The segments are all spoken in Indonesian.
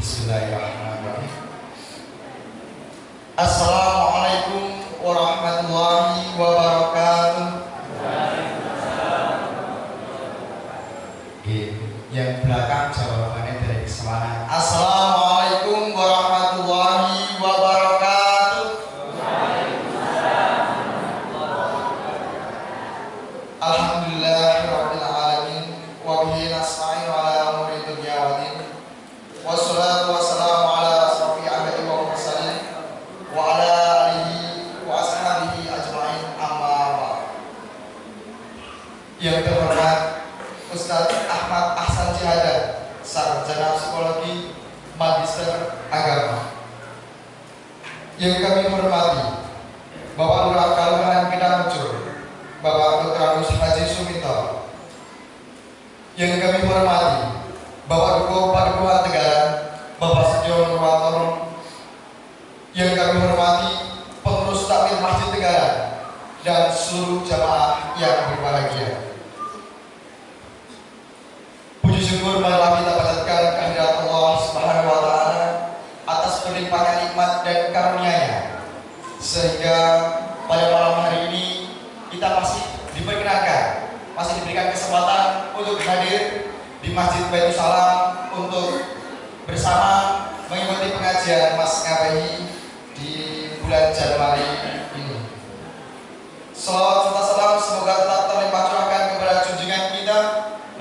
Bismillahirrahmanirrahim. Assalamualaikum warahmatullahi wabarakatuh. Yang belakang jawabannya dari kesalahan. Assalamualaikum warahmatullahi wabarakatuh. Alhamdulillahirabbil alamin wa bihi nasta'in ala umuri dunya waddin. Wassalatu wassalamu ala asrofil anbiya'i wal mursalin wa ala alihi wa ashabihi ajma'in, amma ba'd. Yang terhormat Ustaz Ahmad Ahsan Jihadan, sarjana psikologi, magister agama. Yang kami hormati Bapak Lurah Kelurahan Pidamucur, Bapak Dr. Agus Haji Suminto. Yang kami hormati Bapak Duko Padukuhan Tegalan, Bapak Setio Nurwatoro. Yang kami hormati pengurus takmir Masjid Tegalan dan seluruh jamaah yang berbahagia. Puji syukur marilah kita panjatkan kehadirat Allah Subhanahu wa taala atas berlimpahnya nikmat dan karunia-Nya, sehingga pada malam hari ini kita masih diberikan kesempatan untuk hadir di Masjid Baitus Salam untuk bersama mengikuti pengajian Maskapai di bulan Januari ini. Salawat serta salam semoga tetap terlimpah curahkan kepada junjungan kita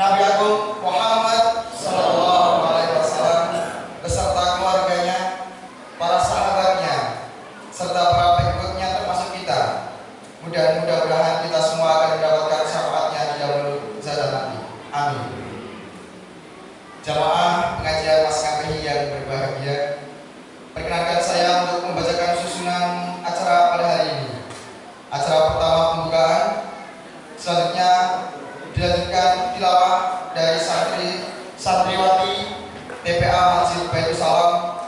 Nabi Agung Muhammad Sallallahu Alaihi Wasallam beserta keluarganya, para sahabatnya, serta para pengikutnya termasuk kita. Mudah-mudahan kita semua akan mendapatkan syafaatnya di dalam zaman nanti. Amin. Jamaah pengajian Maskapai yang berbahagia, perkenankan saya untuk membacakan susunan acara pada hari ini. Acara pertama pembukaan, selanjutnya dilanjutkan tilawah dari santriwati TPA Masjid Baitus Salam,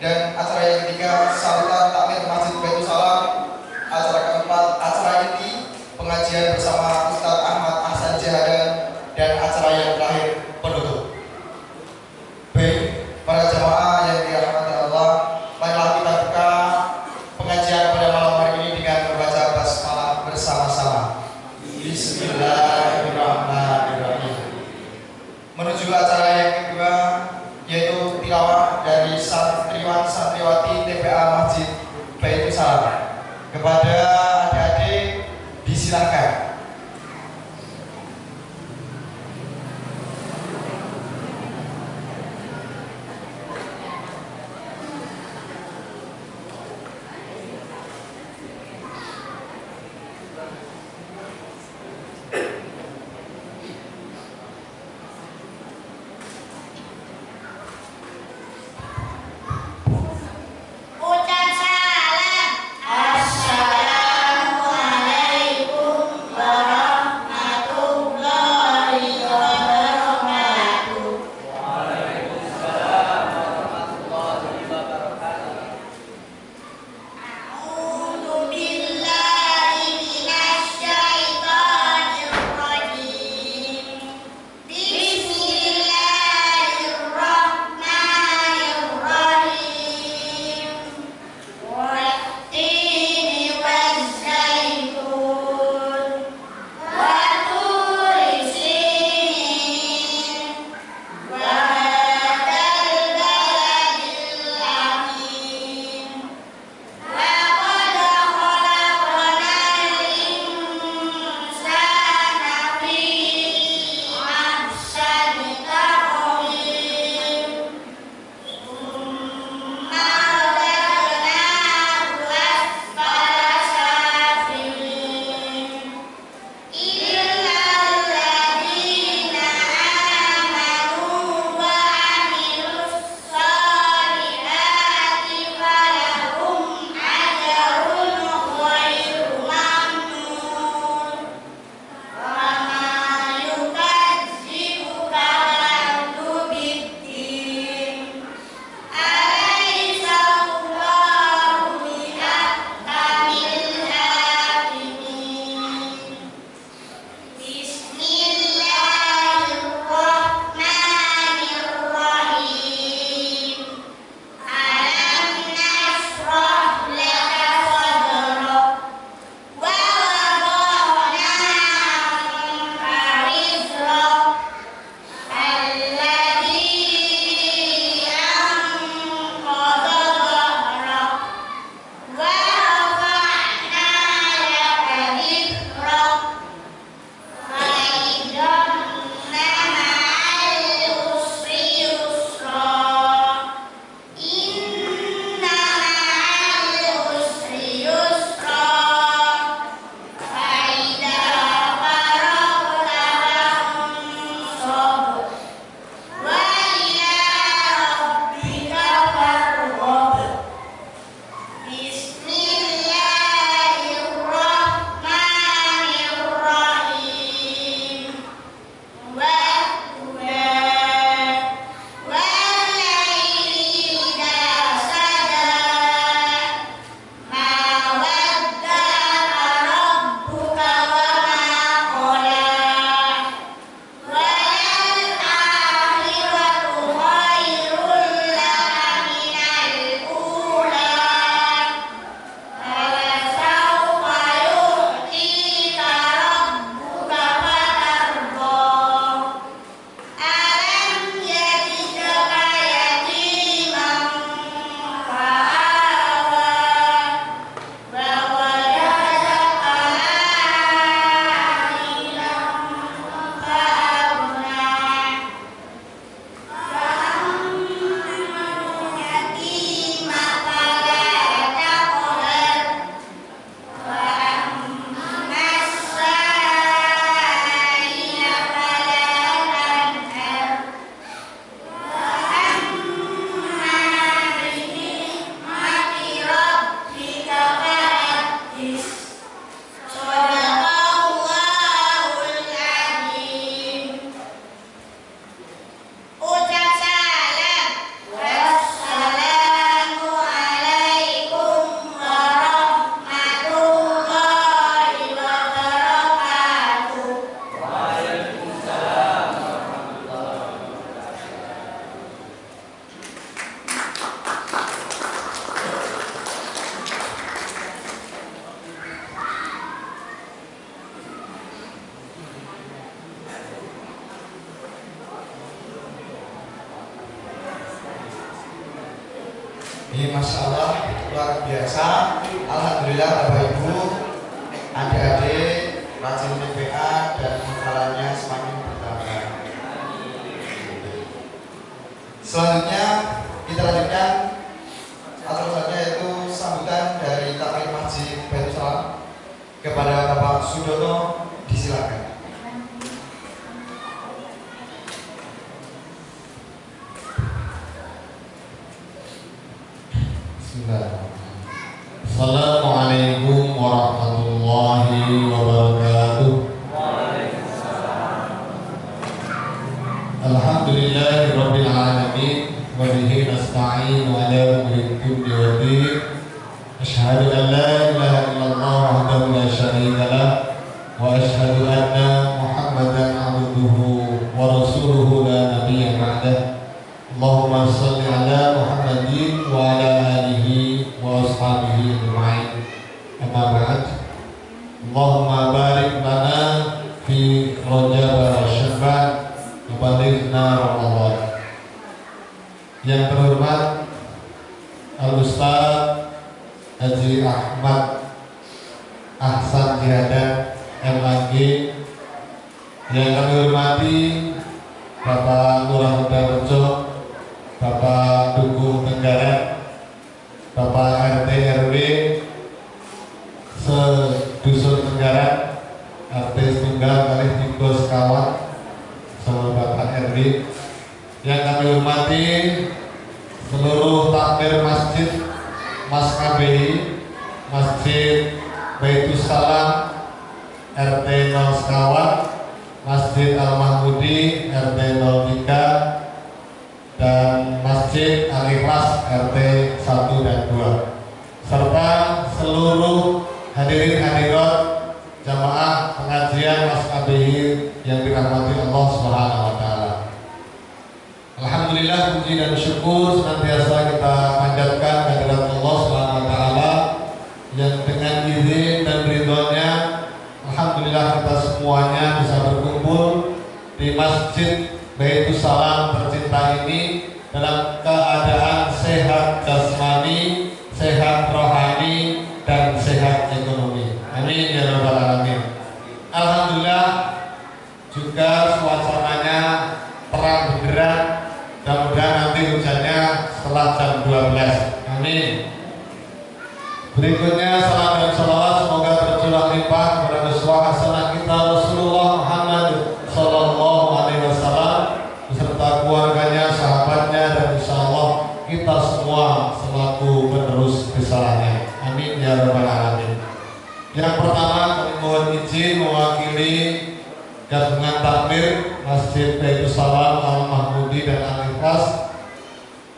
dan acara yang ketiga sambutan takmir Masjid Baitus Salam. Acara keempat acara inti pengajian bersama Ustaz Ahmad Ahsan Jihadan, dan acara yang terakhir penutup. Baik, para jamaah yang dirahmati Allah, marilah kita buka pengajian pada malam hari ini dengan membaca basmalah bersama-sama. Bismillahirrahmanirrahim. Menuju acara yang kedua, yaitu tilawah dari santriwati TPA Masjid Baitus Salam. Kepada adik-adik disilahkan. Ucap salam. Assalamualaikum Ini Masya Allah luar biasa. Alhamdulillah Bapak Ibu, adik-adik rajin TPA dan hafalannya semakin bertambah. Selanjutnya kita lanjutkan acara yaitu sambutan dari Takmir Masjid Baitul Salam kepada Bapak Sudono, disilakan. Assalamualaikum warahmatullahi wabarakatuh. Alhamdulillahirabbil alamin wa bihi nasta'in ala umuri dunya waddin. Asyhadu an la ilaha illallah wahdahu la syarika lah wa asyhadu anna Muhammadan abduhu wa rasuluhu la nabiyya ba'dah. Allahumma shalli ala Muhammadin wa ala alihi wa ashabihi ajma'in. Amma ba'd. Allahumma barik lana fi Rajab wa Sya'ban wa balighna Ramadan. Yang terhormat Al-Ustaz Haji Ahmad Ahsan Jihadan MAG, yang kami hormati Bapak Lurah Rejo, Bapak Dukuh Tenggaran, Bapak RT RW sedusun Tenggaran, RT Tunggal kali Tigo Sekawan, sama Bapak RW. Yang kami hormati seluruh takmir masjid Mas KBI, Masjid Baitul Salam, RT 0 Sekawan, Masjid Al-Mahmudi RT 03, dan Masjid Al-Ikhlas RT 1 dan 2, serta seluruh hadirin hadirat jamaah pengajian Mas KBI yang dirahmati Allah Subhanahu wa taala. Alhamdulillah, puji dan syukur senantiasa kita panjatkan kehadirat Allah Subhanahu wa taala yang dengan izin dan ridhonya alhamdulillah kita semuanya bisa berkumpul di Masjid Baitul Salam tercinta ini dalam keadaan sehat jasmani, sehat rohani, dan sehat ekonomi. Amin ya rabbal alamin. Alhamdulillah juga suasananya terang benderang. Mudah-mudahan nanti hujannya setelah jam 12. Amin. Berikutnya salam dan salawat semoga tercurah limpah kepada uswah hasanah kita Rasulullah Muhammad sallallahu alaihi wasallam beserta keluarganya, sahabatnya, dan insyaallah kita semua selaku penerus risalahnya. Amin ya rabbal alamin. Yang pertama, kami mohon izin mewakili gabungan takmir Masjid Baitul Salam, Al-Mahmudi, dan Al-Ikhlas.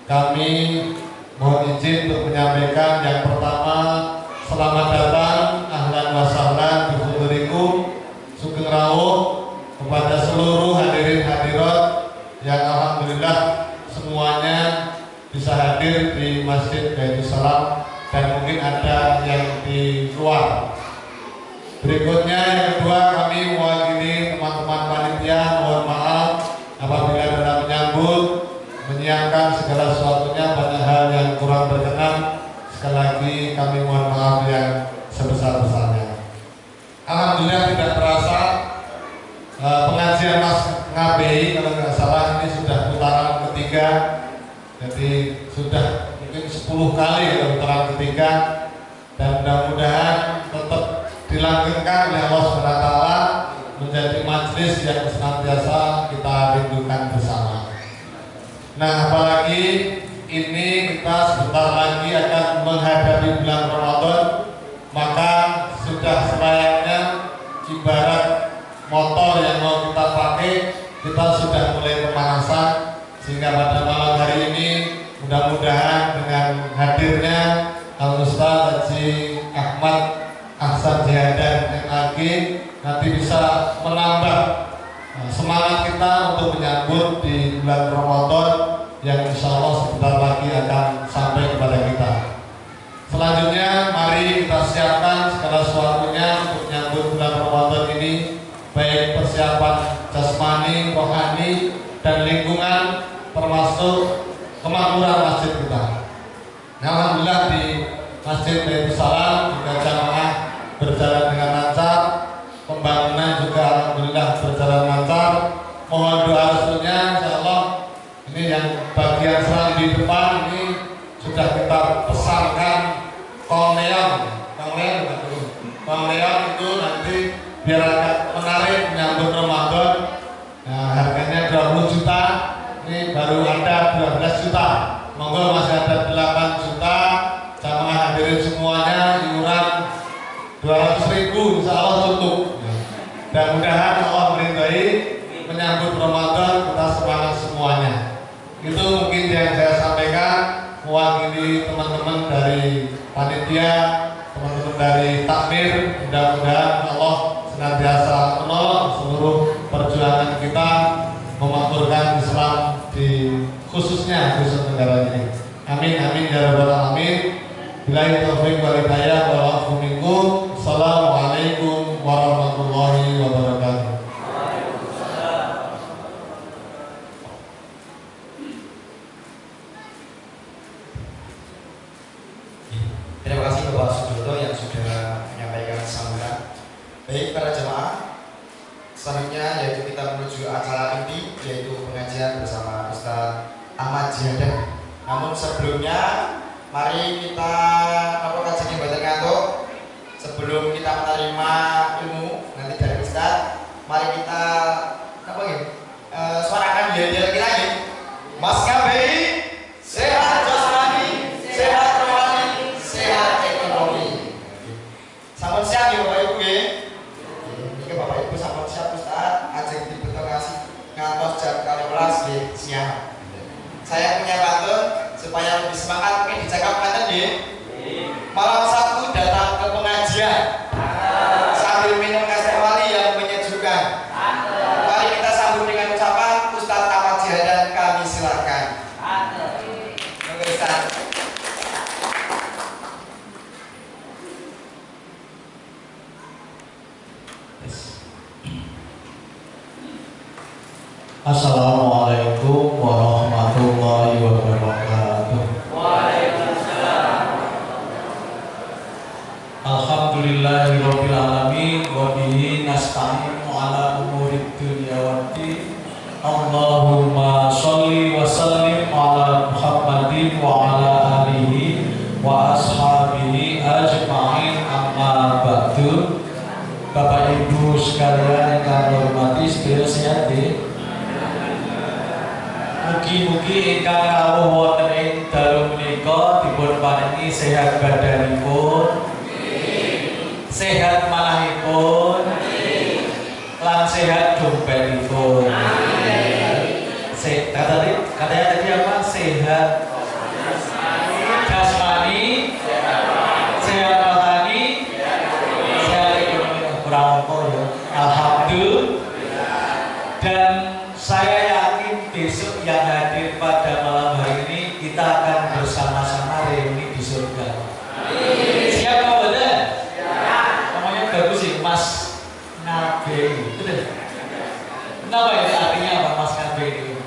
Kami mohon izin untuk menyampaikan yang pertama, selamat datang, ahlan wa sahlan bihudurikum, sugeng rawuh kepada seluruh hadirin hadirat yang alhamdulillah semuanya bisa hadir di Masjid Baitul Salam dan mungkin ada yang di luar. Berikutnya yang kedua, kami mewakili teman-teman panitia mohon maaf apabila dalam menyambut menyiapkan segala sesuatunya banyak hal yang kurang berkenan. Sekali lagi kami mohon maaf yang sebesar-besarnya. Alhamdulillah tidak terasa pengajian Mas KBI kalau nggak salah ini sudah putaran ketiga, jadi sudah mungkin 10 kali putaran ketiga, dan mudah-mudahan tetap dilanggengkan oleh Allah SWT menjadi majelis yang senantiasa kita rindukan bersama. Nah, apalagi ini kita sebentar lagi akan menghadapi bulan Ramadan, maka sudah selayaknya ibarat motor yang mau kita pakai, kita sudah mulai pemanasan, sehingga pada malam hari ini mudah-mudahan dengan hadirnya Al-Ustaz Haji Ahmad Ahsan Jihadan MAG nanti bisa menambah semangat kita untuk menyambut di bulan Ramadan yang insya Allah sebentar lagi akan sampai kepada kita. Selanjutnya mari kita siapkan segala sesuatunya untuk menyambut bulan Ramadan ini, baik persiapan jasmani, rohani, dan lingkungan termasuk kemakmuran masjid kita. Nah, alhamdulillah di Masjid Baitul Salam juga jamaah berjalan dengan lancar, pembangunan juga alhamdulillah berjalan lancar. Mohon doa restunya, insyaallah ini yang bagian serang di depan ini sudah kita pesankan kongleon itu nanti biar agak menarik menyambut Ramadan. Nah, harganya 20 juta, ini baru ada 12 juta. Monggo masih ada 8 juta, jamaah hadirin semuanya, iuran 200.000 insya Allah cukup. Dan mudah-mudahan Allah merindai menyambut Ramadan, kita semangat semuanya. Itu mungkin yang saya sampaikan mewakili teman-teman dari panitia, teman-teman dari takmir. Mudah-mudahan Allah senantiasa menolong seluruh perjuangan kita memakmurkan Islam di khususnya di Nusantara ini. Amin amin ya rabbal alamin. Billahi taufiq wal hidayah wal afu minkum. Assalamualaikum warahmatullahi wabarakatuh. Terima kasih Bapak Sujoto yang sudah menyampaikan sambutan. Baik para jemaah, selanjutnya yaitu kita menuju acara inti, yaitu pengajian bersama Ustaz Ahmad Jihadan. Namun sebelumnya, mari kita kajian badan ngantuk. Sebelum kita menerima ilmu nanti dari Ustaz, mari kita suarakan dia lagi lagi. Mas KBI sehat jasmani, sehat rohani, sehat ekonomi. Sampun siap ya Bapak Ibu ya. Ini Bapak Ibu sampun siap Ustaz. Ajeng dibetul ngasih ngantos jam 12 siang. Saya punya pantun supaya lebih semangat, mungkin dicakap kanten ya. Malam Sabtu datang ke pengajian sambil minum es teh wali yang menyejukkan. Mari kita sambut dengan ucapan Ustadz Ahmad Jihadan, kami silakan. Oke Ustaz. Assalamualaikum warahmatullahi wabarakatuh. Waalaikumsalam. Alhamdulillahirabbil alamin wa bihi nasta'inu ala umurid dunya waddin. Allahumma sholli wa sallim ala Muhammadin wa ala alihi wa ashabihi ajma'in, amma ba'du. Bapak Ibu sekalian yang kami hormati, sedaya sehat nggih. Mugi-mugi ingkang rawuh wonten ing dalu menika dipun paringi sehat badanipun, sehat manahipun, lan sehat dompetipun. Katanya tadi apa? Sehat jasmani, sehat rohani, sehat ekonomi. Kurang apa ya? Alhamdulillah. Dan saya yakin besok yang hadir pada malam hari ini kita akan bersama-sama reuni di surga. Siap Pak Badan? Siap. Namanya bagus sih, Mas Nabi. Betul? Kenapa ya artinya apa Mas Nabi itu?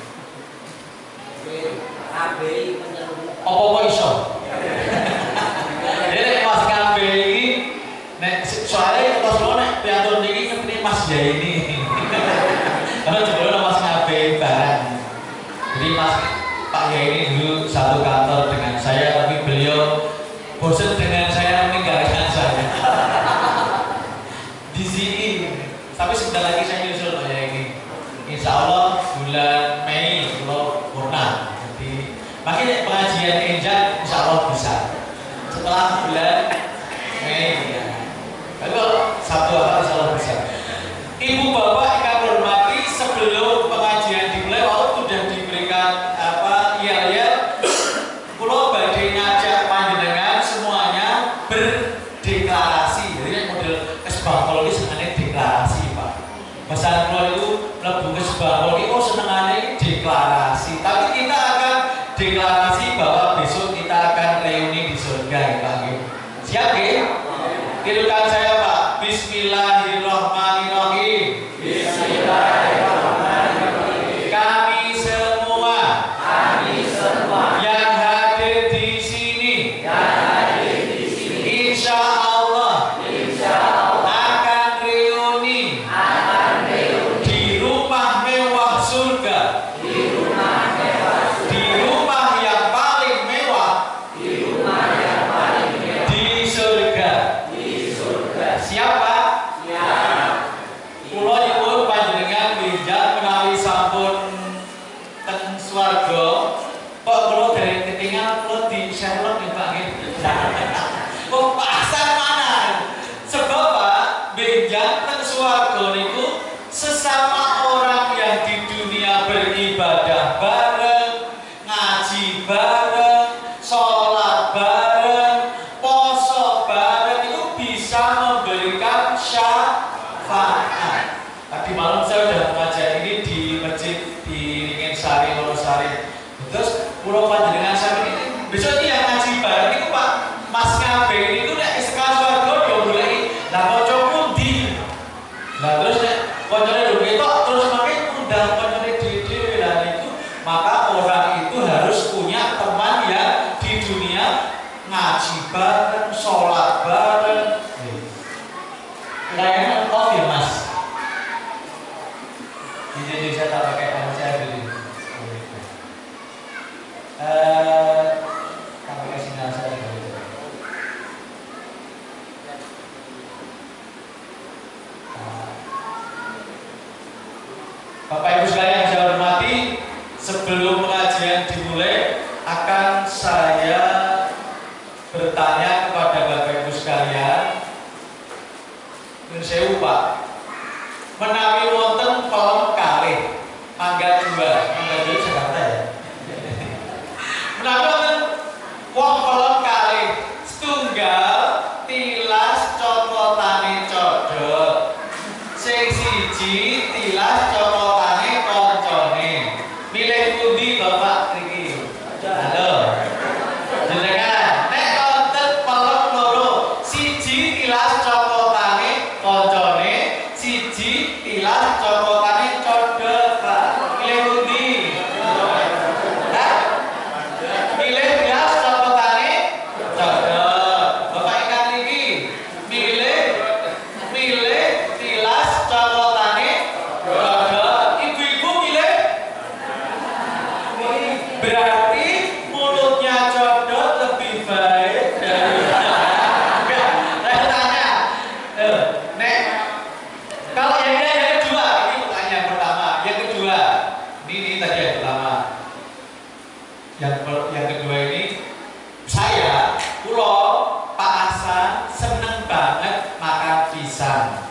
Nabi menyeluruh. Apa iso? Jadi Mas Nabi ini, soalnya kalau semua nek piantun ini ngerti Mas ya ini. Karena sebelumnya Mas Nabi barang. Jadi Pak Yai ini dulu satu kantor dengan saya, tapi beliau bosan dengan saya meninggalkan saya. Di sini, tapi sebentar lagi saya nyusul Pak Yai ini. Insya Allah bulan Mei kalau purna. Jadi makin pengajian Enjak Insya Allah bisa. Setelah bulan Mei ya. Tapi kalau Sabtu apa Insya Allah bisa. Ibu Bapak yang hormati, sebelum pengajian dimulai waktu sudah diberikan pulau badai ngajak panjenengan semuanya berdeklarasi. Jadi ini model kesbangkol ini sebenarnya deklarasi Pak. Pesan pulau itu lebih kesbangkol ini senengannya ini deklarasi. Tapi kita akan deklarasi bahwa besok kita akan reuni di surga ya Pak. Siap ya? Tirukan saya Pak. Bismillahirrahmanirrahim. Bismillahirrahmanirrahim. Kami semua Kami semua yang hadir di sini settingan lo di Sherlock ya Pak gitu. Kok pasar mana? Sebab Pak benjang teng swarga niku sesama orang yang di dunia beribadah bareng, ngaji bareng, sholat bareng, poso bareng itu bisa memberikan syafaat. Tadi malam saya sudah mengajar ini di masjid di Ringin Sari, Lorosari. Terus pulau panjenengan sami ini besok ini yang ngaji bareng itu Pak Mas Ngabe ini tuh nek sekelas warga yo goleki lah kanca pundi. Lah terus nek kancane lho ketok terus makin undang kancane dhewe lah itu maka orang itu harus punya teman yang di dunia ngaji bareng, sholat bareng. Layanan kopi Mas. Jadi saya tak pakai kamu saya dulu. Tak pakai sinyal saya dulu. Bapak Ibu sekalian yang saya hormati, sebelum pengajian dimulai akan saya bertanya kepada Bapak Ibu sekalian. Nun sewu Pak, menawi wonten pelem kalih mangga 2, mangga 2 Jakarta ya. Menawi wonten wong pelem kalih setunggal tilas cokotane codot, sing siji tilas cokotane koncone. Milih pundi Bapak niki? Halo. Jenengan nek wonten pelem loro, siji tilas cokotane koncone, siji tilas cokotane codot Pak. Milih pundi? Hah? Milih tilas cokotane codot. Bapak ikan niki milih tilas cokotane codot. Ibu-ibu milih? Berarti mulutnya codot lebih baik dari saya tanya. Nek kalau yang kedua, ini pertanyaan yang pertama. Yang kedua, ini tadi yang pertama. Yang kedua ini, saya, Pulo, Pak Hasan seneng banget makan pisang.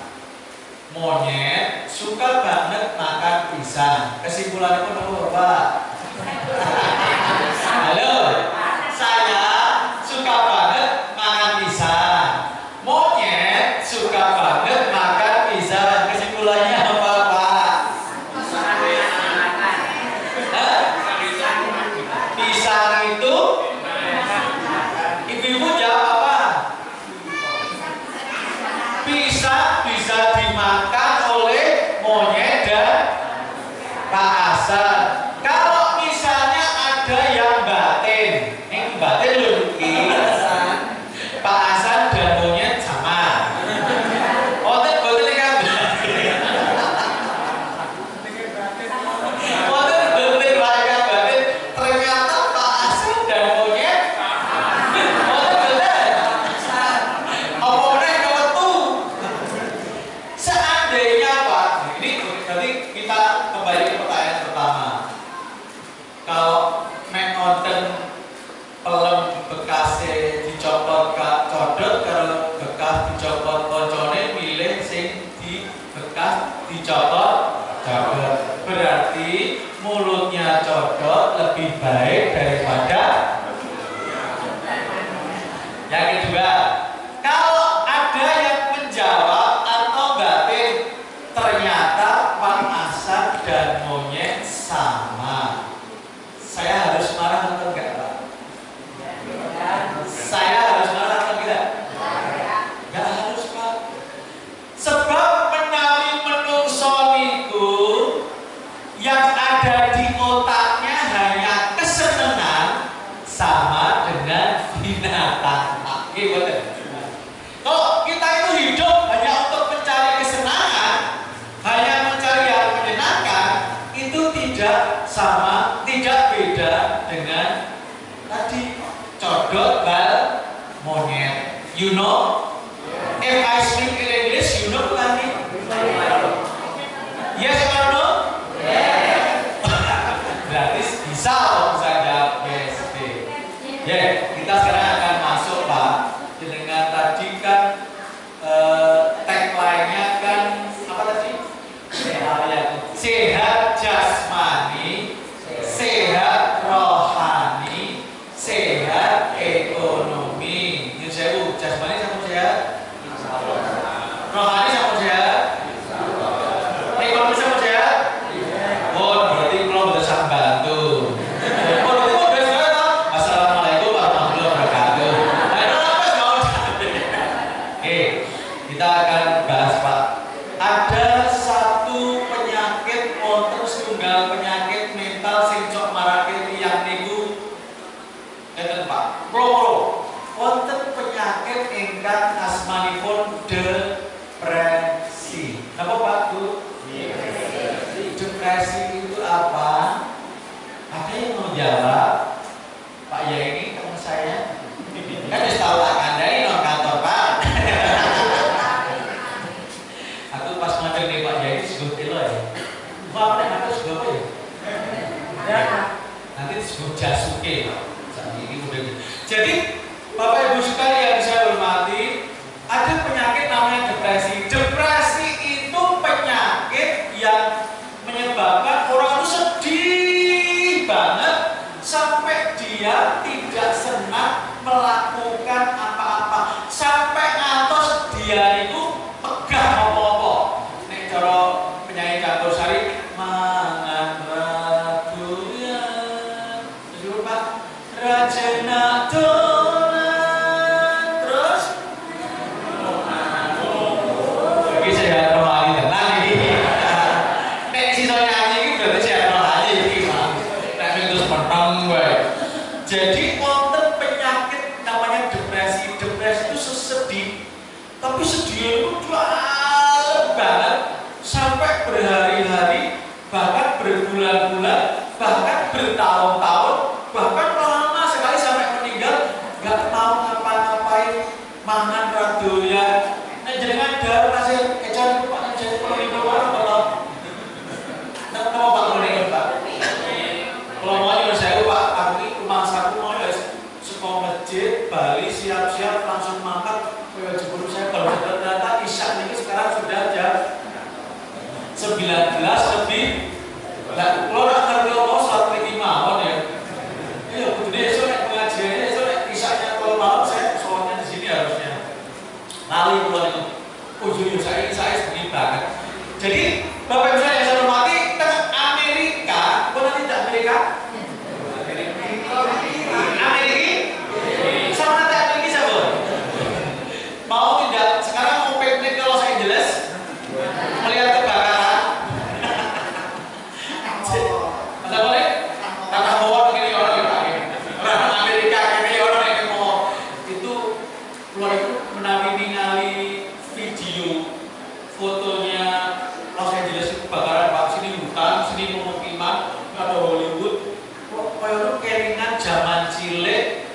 Monyet suka banget makan pisang. Kesimpulannya pun apa Pak? Halo, saya suka banget makan pisang. Monyet suka banget makan pisang. Kesimpulannya apa Pak? Hah? Pisang itu ibu-ibu jawab apa? Pisang bisa dimakan oleh monyet dan Pak Hasan. Kalau misalnya ada yang batin, ini batin loh Pak Hasan dan monyet sama. Oten boten kan? Oten boten warga batin. Ternyata Pak Hasan dan monyet. Oten boten. Apa meneh kewetu? Seandainya Pak, ini berarti kita kembali ke pertanyaan pertama. Kalau mek wonten pelem bekase dicopot codot kalau bekas dicopot koncone milih sing di bekas dicopot codot. Berarti mulutnya codot lebih baik daripada yang kedua. Kalau ada yang menjawab atau batin ternyata Pak Hasan dan monyet sama, saya harus marah atau enggak Pak? Saya harus marah atau tidak? Enggak harus Pak. Sebab menawi menungso niku yang ada di otaknya hanya kesenangan sama dengan binatang. Gimana? Kalau kita itu hidup hanya untuk mencari kesenangan, hanya mencari yang menyenangkan, itu tidak sama, tidak beda dengan tadi codot bal monyet. You know? If I speak in English, you know tadi? Yes or no? Yes. Berarti bisa kalau bisa jawab yes. Ya, kita sekarang akan masuk Pak. Dengan tadi kan tagline-nya kan apa tadi? Sehat jasmani, sehat rohani, sehat ekonomi. Ini saya jasmani sama sehat, rohani sama sehat, ekonomi sama sehat. Oh, berarti kalau udah sangat bantu. Kita akan bahas Pak. Ada satu penyakit wonten setunggal penyakit mental sing cok marake tiyang niku enten Pak. Loro. Wonten penyakit ingkang asmanipun depresi. Apa Pak Bu? Depresi itu apa? Ada yang mau jawab? Pak ya ini teman saya. Kan sudah tahu tak kandai nang kantor Pak. Pas ngadil nih Pak Yai disebut ilo ya. Pak apa yang disebut apa ya? Nanti disebut jasuke Pak. Saat ini udah gitu. Jadi Bapak Ibu sekalian yang saya hormati, ada penyakit namanya depresi. Depresi itu penyakit yang menyebabkan orang itu sedih banget sampai dia tidak senang melakukan apa-apa, sampai ngantos dia itu pegah apa-apa. Cara penyanyi campur sari mangan radoyan terus Pak rajena dolan terus iki sehat rohani tenang iki nek sisa nyanyi iki berarti sehat rohani iki Pak nek terus menang wae. Jadi wonten penyakit namanya depresi. Depresi itu sesedih tapi sedih itu dalam banget sampai berhari-hari, bahkan berbulan-bulan, bahkan bertahun-tahun, bahkan lama sekali sampai meninggal, nggak tahu ngapa-ngapain, mangan radoyan. Nah jenengan dar masih ecan Pak jadi pelori orang belum. Nah kenapa Pak pelori Pak? Kalau mau nyuruh saya Pak, aku ini rumah saku mau ya sekolah masjid, Bali siap-siap langsung makan. Jebur saya kalau ternyata isya ini sekarang sudah jam 19 lebih. Nah, kalau nak ngerti apa saat lagi mawon ya. Iya, begini esok nek pengajiannya esok nek isyanya kalau malam saya soalnya di sini harusnya. Lali pulang itu. Ujung saya sedih banget. Jadi Bapak Ibu yang saya hormati, tengah Amerika, bukan tidak Amerika? Amerika? Sama nanti Amerika siapa? Mau tidak? Sekarang mau piknik ke Los Angeles melihat kebakaran. Masa boleh? Kata bahwa begini orang Amerika ini orang yang mau itu keluar itu ningali video fotonya Los Angeles itu kebakaran Pak. Sini hutan, sini pemukiman, ada Hollywood. Kayak kelingan zaman cilik.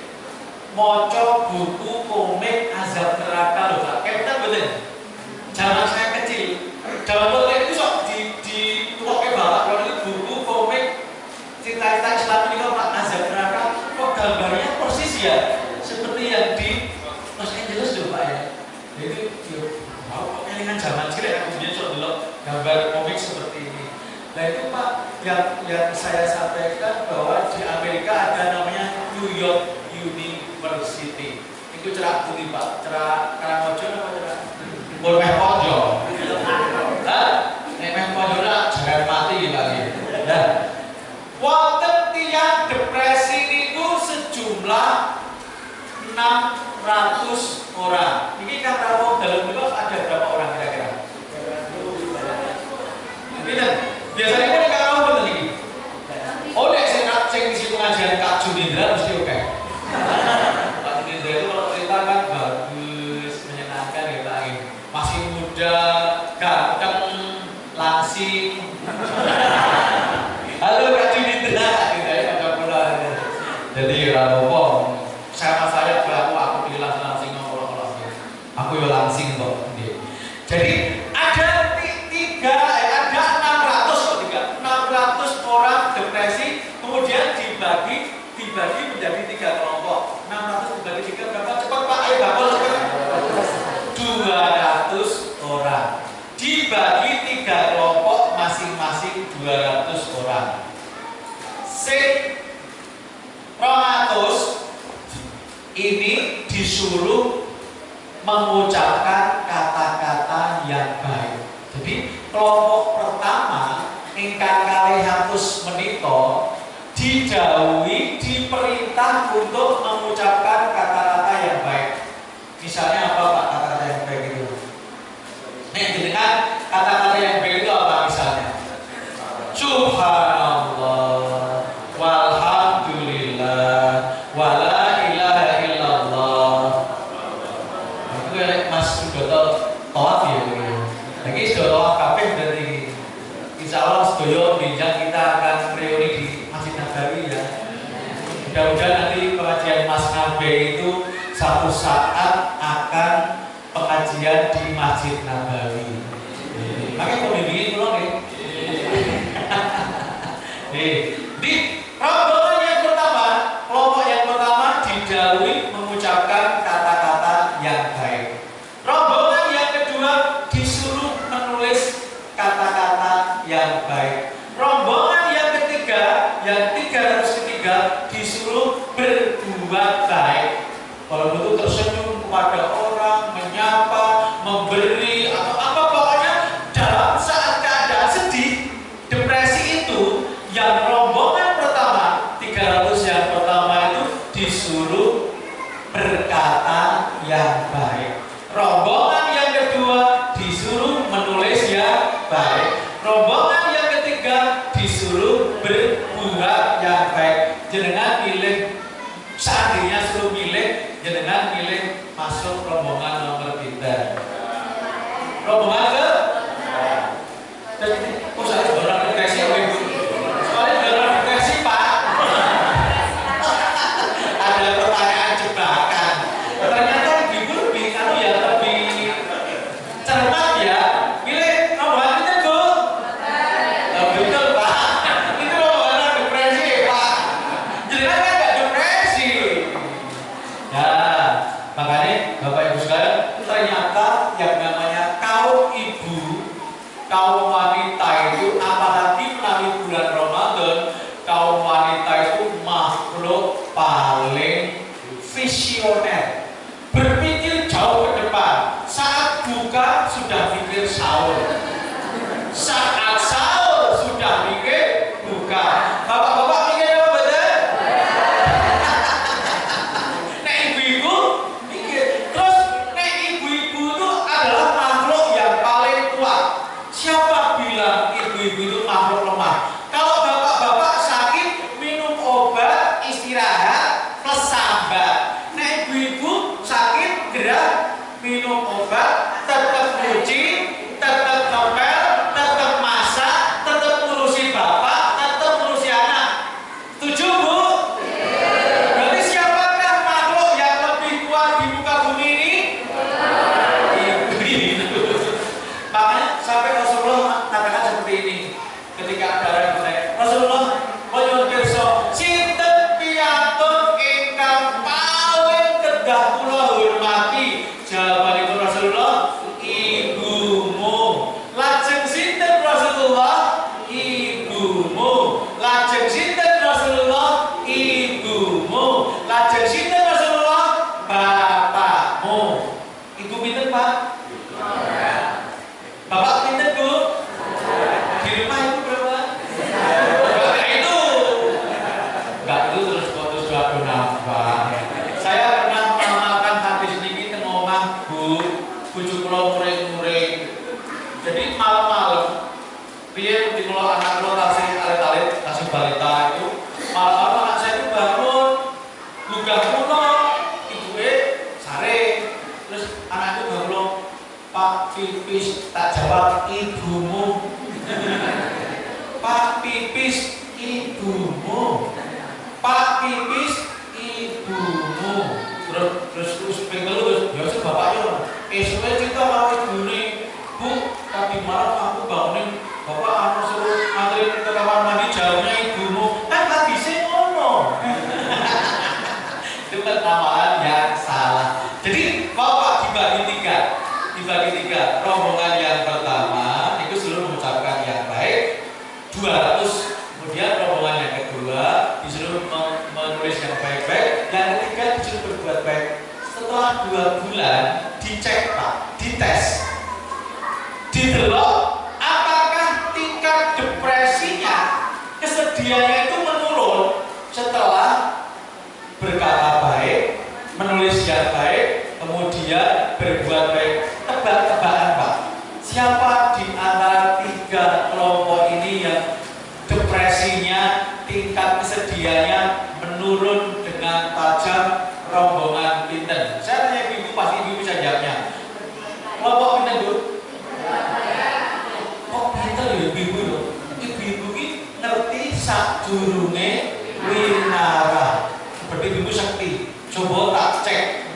Moco buku komik azab neraka loh Pak. Kayak betul. Zaman saya kecil, zaman betul itu sok di tuake bapak kalau itu buku komik cerita-cerita Islam ini kok Pak azab neraka kok gambarnya persis ya seperti yang di Los Angeles loh Pak ya. Jadi mau kok kelingan zaman cilik aku jadi sok delok gambar komik seperti ini. Nah itu Pak yang saya sampaikan bahwa di Amerika ada namanya New York University. Itu cerak putih Pak, cerak Karangmojo apa cerak? Boleh pojo. Hah? Nek pojo nak jangan mati lagi. Nah, wonten tiyang depresi niku sejumlah 600 orang. Ini kan rawuh dalam niku ada berapa orang kira-kira? Pinten? Biasanya kan nek rawuh pinten iki? Oh nek sing isi pengajian Kak Junindra mesti oke. Pak Junindra itu kalau cerita kan bagus, menyenangkan ya Pak. Masih muda, ganteng, langsing. Halo Kak Junindra, gitu ya, ada pula. Jadi rapopo, saya aku pilih langsing ngomong-ngomong. Aku yo langsing kok. Jadi ada ada 600 orang depresi, kemudian dibagi menjadi 3 kelompok. 600 dibagi 3 berapa? Cepat Pak, ayo bakul cepat. 200 orang. Dibagi 3 kelompok masing-masing 200 orang. Sing 200 ini disuruh mengucapkan kata-kata yang baik. Jadi kelompok pertama ingkang kalih atus menika didhawuhi diperintah untuk mengucapkan kata-kata yang baik. Misalnya apa Pak kata-kata yang baik itu? Nih jenengan kata-kata yang baik itu apa misalnya? Subhanallah walhamdulillah wala ilaha illallah. Itu ya Mas Sudoto tawaf ya begitu. Lagi sudah tawaf kabeh dari insyaallah sedaya benjang kita akan reuni di Masjid Nabawi ya. Mudah-mudahan nanti pengajian Mas Nabe itu satu saat akan pengajian di Masjid Nabawi. Makanya kalau dibikin pulang nih. Di rombongan yang pertama, kelompok yang pertama didhawuhi mengucapkan kata-kata yang baik. Rombongan yang kedua disuruh menulis kata-kata yang baik. Rombongan yang ketiga, yang 303 disuruh berbuat baik. Kalau itu tersenyum kepada orang, menyapa, memberi atau apa pokoknya dalam saat keadaan sedih, depresi itu yang rombongan pertama 300 yang pertama itu disuruh berkata yang baik. Rombongan yang kedua disuruh menulis yang baik. Rombongan yang ketiga disuruh berbuat yang baik. Jenengan pilih, seandainya suruh milih, jenengan pilih masuk rombongan nomor pinter. Rombongan ke? Jadi, saya orang depresi apa ibu? Soalnya orang depresi Pak. Ada pertanyaan jebakan. Ternyata ibu lebih lebih cermat ya. Pilih rombongan pinter Bu. Betul Pak. Itu rombongan depresi Pak. Jenengan kan nggak depresi. Ya, makanya Bapak Ibu sekalian, ternyata yang namanya kaum ibu, kaum wanita itu apalagi melalui bulan Ramadan, kaum wanita itu makhluk paling visioner, berpikir jauh ke depan. Saat buka sudah pikir sahur, saat sahur sudah mikir buka. Bapak-bapak mikir apa betul? Nek ibu-ibu mikir. Terus nek ibu-ibu itu adalah makhluk yang paling kuat. Siapa bilang ibu-ibu itu makhluk lemah? Kalau bapak-bapak sakit minum obat istirahat plus sambat. Nek ibu-ibu sakit gerak minum obat, tetap nyuci, tetap ngepel, tetap masak, tetap ngurusi bapak, tetap ngurusi anak. Setuju Bu? Berarti siapakah makhluk yang lebih kuat di muka bumi ini? Ibu. Makanya sampai Rasulullah katakan seperti ini ketika ada orang bertanya, Rasulullah menyuruh pirsa sinten piyantun ingkang paling kedah kula hormati. Jawabanipun Rasulullah, ibumu. Lajeng sinten Rasulullah? Ibumu. Lajeng sinten Rasulullah? Ibumu. Lajeng sinten Rasulullah? Bapakmu. Ibu pinten Pak? Bapak pinten Bu? Di rumah ibu berapa? Enggak itu. Enggak itu terus putus suatu nafas. Saya pernah mengamalkan hadis niki teng omah Bu, bojo kula muring-muring. Jadi malam-malam piye di kula anak kula tasih alit-alit, tasih balita itu, malam-malam anak saya itu bangun, gugah kula, ibuke sare. Terus anak itu bangun, Pak pipis, tak jawab ibumu. Pak pipis ibumu. Pak pipis ibumu. Terus pengen terus biasa bapaknya. Esoknya cerita sama ibune, Bu, tadi malam aku bangunin bapak anu suruh nganterin ke kamar mandi jauhnya ibumu. Kan hadisnya ngono. Itu kan amalan yang salah. Jadi Bapak dibagi tiga. Rombongan yang pertama itu disuruh mengucapkan yang baik 200. Kemudian rombongan yang kedua disuruh menulis yang baik-baik. Yang ketiga disuruh berbuat baik. Setelah 2 bulan dicek Pak, dites, didelok apakah tingkat depresinya, kesedihannya itu menurun setelah berkata baik, menulis yang baik, kemudian berbuat baik. Tebak-tebakan Pak, siapa di antara 3 kelompok ini yang depresinya, tingkat kesedihannya menurun dengan tajam? Rombongan pinten. Saya tanya ibu, pasti ibu bisa jawabnya. Kelompok pinten Bu? Kok pinter ya ibu? Ibu ini ngerti sadurunge winara. Seperti ibu sakti. Coba tak cek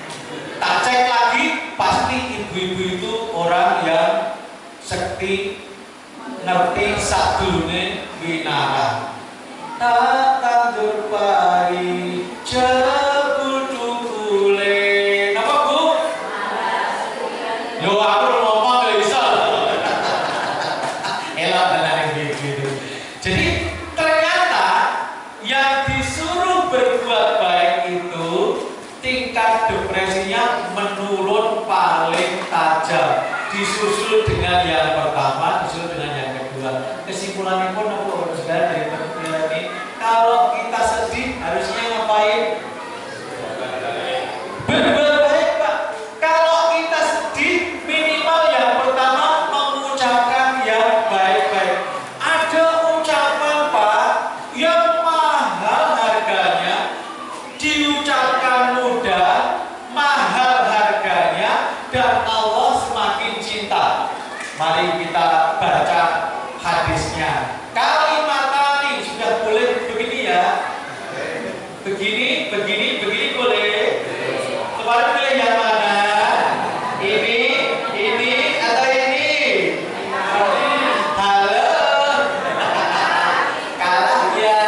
lagi, pasti ibu-ibu itu orang yang sakti, ngerti sadurunge winara. Tak tandur pari jebudu kule. Napa Bu? Yo aku ngomong gak bisa. Elok benar gitu. Jadi ternyata yang disuruh berbuat baik itu tingkat depresinya menurun paling tajam. Disusul dengan yang pertama, disusul dengan yang kedua. Kesimpulannya pun aku sudah dari penelitian ini, kalau kita sedih harusnya ngapain? Berbuat baik Pak. Kalau kita sedih minimal yang pertama mengucapkan yang baik-baik. Ada ucapan Pak yang mahal harganya, diucapkan mudah, mahal harganya, dan Allah semakin cinta. Mari kita baca hadisnya. Kalimatani sudah boleh begini ya. Begini boleh. Kemarin pilih yang mana? Ini atau ini? Halo. Kalah ya.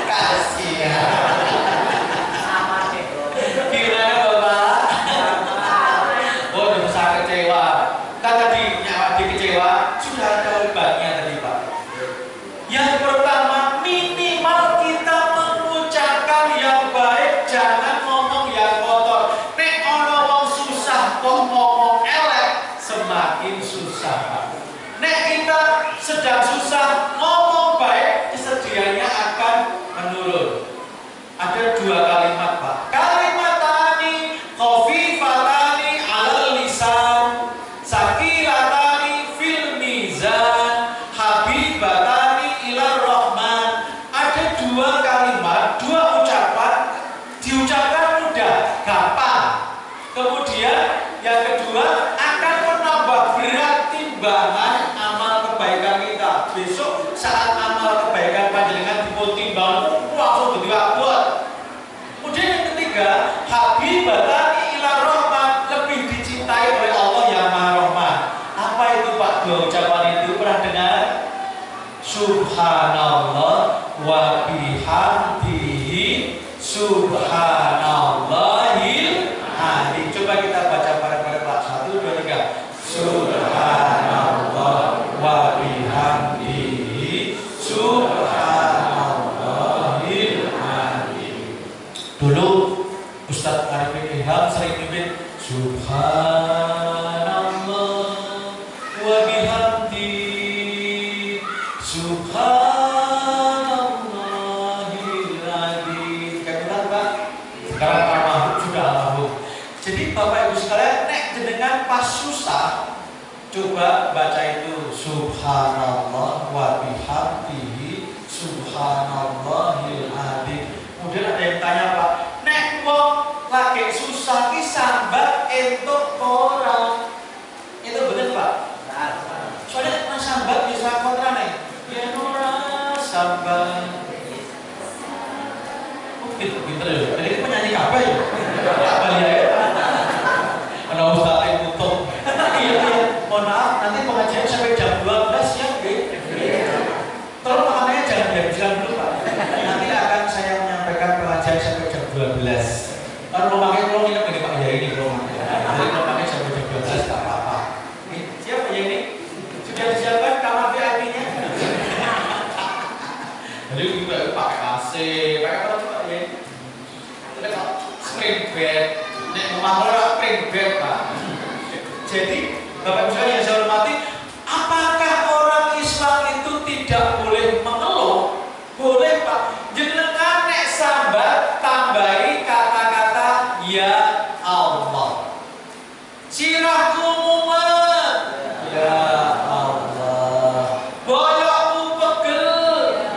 Kasihan. Gimana Bapak? Oh, bisa kecewa. Kan tadi nyawa kecewa sudah ada obatnya tadi Pak. Yang pertama, minimal kita mengucapkan yang baik, jangan ngomong yang kotor. Nek ono wong susah kok ngomong elek, semakin susah Pak. Nek kita sedang susah ngomong baik, kesedihannya akan menurun. Ada 2 kalimat Pak. Kalimatani khafifatani 'alal lisan, sakilatani fil mizan, habibatani ilar rahman. Ada 2 kalimat, 2 ucapan diucapkan mudah, gampang. Kemudian yang kedua akan menambah berat timbangan amal kebaikan kita. Besok saat amal kebaikan panjenengan ditimbang langsung jadi kuat. Kemudian yang ketiga, habibatani ilar rahman, lebih dicintai oleh Allah yang Maha Rahman. Apa itu Pak 2 ucapan itu? Pernah dengar? Subhanallah wa bihamdihi subhanallahil azim. Coba kita baca bareng-bareng Pak. 1, 2, 3. Subhanallah wa bihamdihi subhanallahil azim. Dulu Ustadz Arifin Ilham sering mimpin Subhanallah wa bihamdihi subhanallahil azim. Kan Pak? Sekarang almarhum sudah almarhum. Jadi Bapak Ibu sekalian, nek jenengan pas susah, coba baca itu Subhanallah wa bihamdihi subhanallahil azim. Kemudian ada yang tanya Pak, nek wong lagi susah ki sambat entuk ora? Itu bener Pak? Soalnya nek sambat bisa kontrane. Ya ora sambat. Pinter ya. Jadi ini penyanyi kabeh ya. Bali ae. Ana ustaz yang tutup. Iya. Mohon maaf, nanti pengajian sampai jam 12 ya, nggih. Tolong makanannya jangan dihabiskan dulu, Pak. Nanti akan saya menyampaikan pengajian sampai jam 12. 12. Kan rumahnya kalau nginep di Pak Yai ini rumah. Jadi rumahnya sampai jam 12 tak apa-apa. Siapa ya ini? Sudah disiapkan kamar VIP-nya? Jadi juga pakai AC, pakai apa Pak ya? Kita kok spring bed. Nek rumah ora spring bed, Pak. Jadi Bapak Ibu sekalian yang saya hormati, apakah orang Islam itu tidak boleh mengeluh? Boleh Pak. Jenengan nek sambat tambahi kata-kata ya Allah. Sirahku mumet ya Allah. Boyokku pegel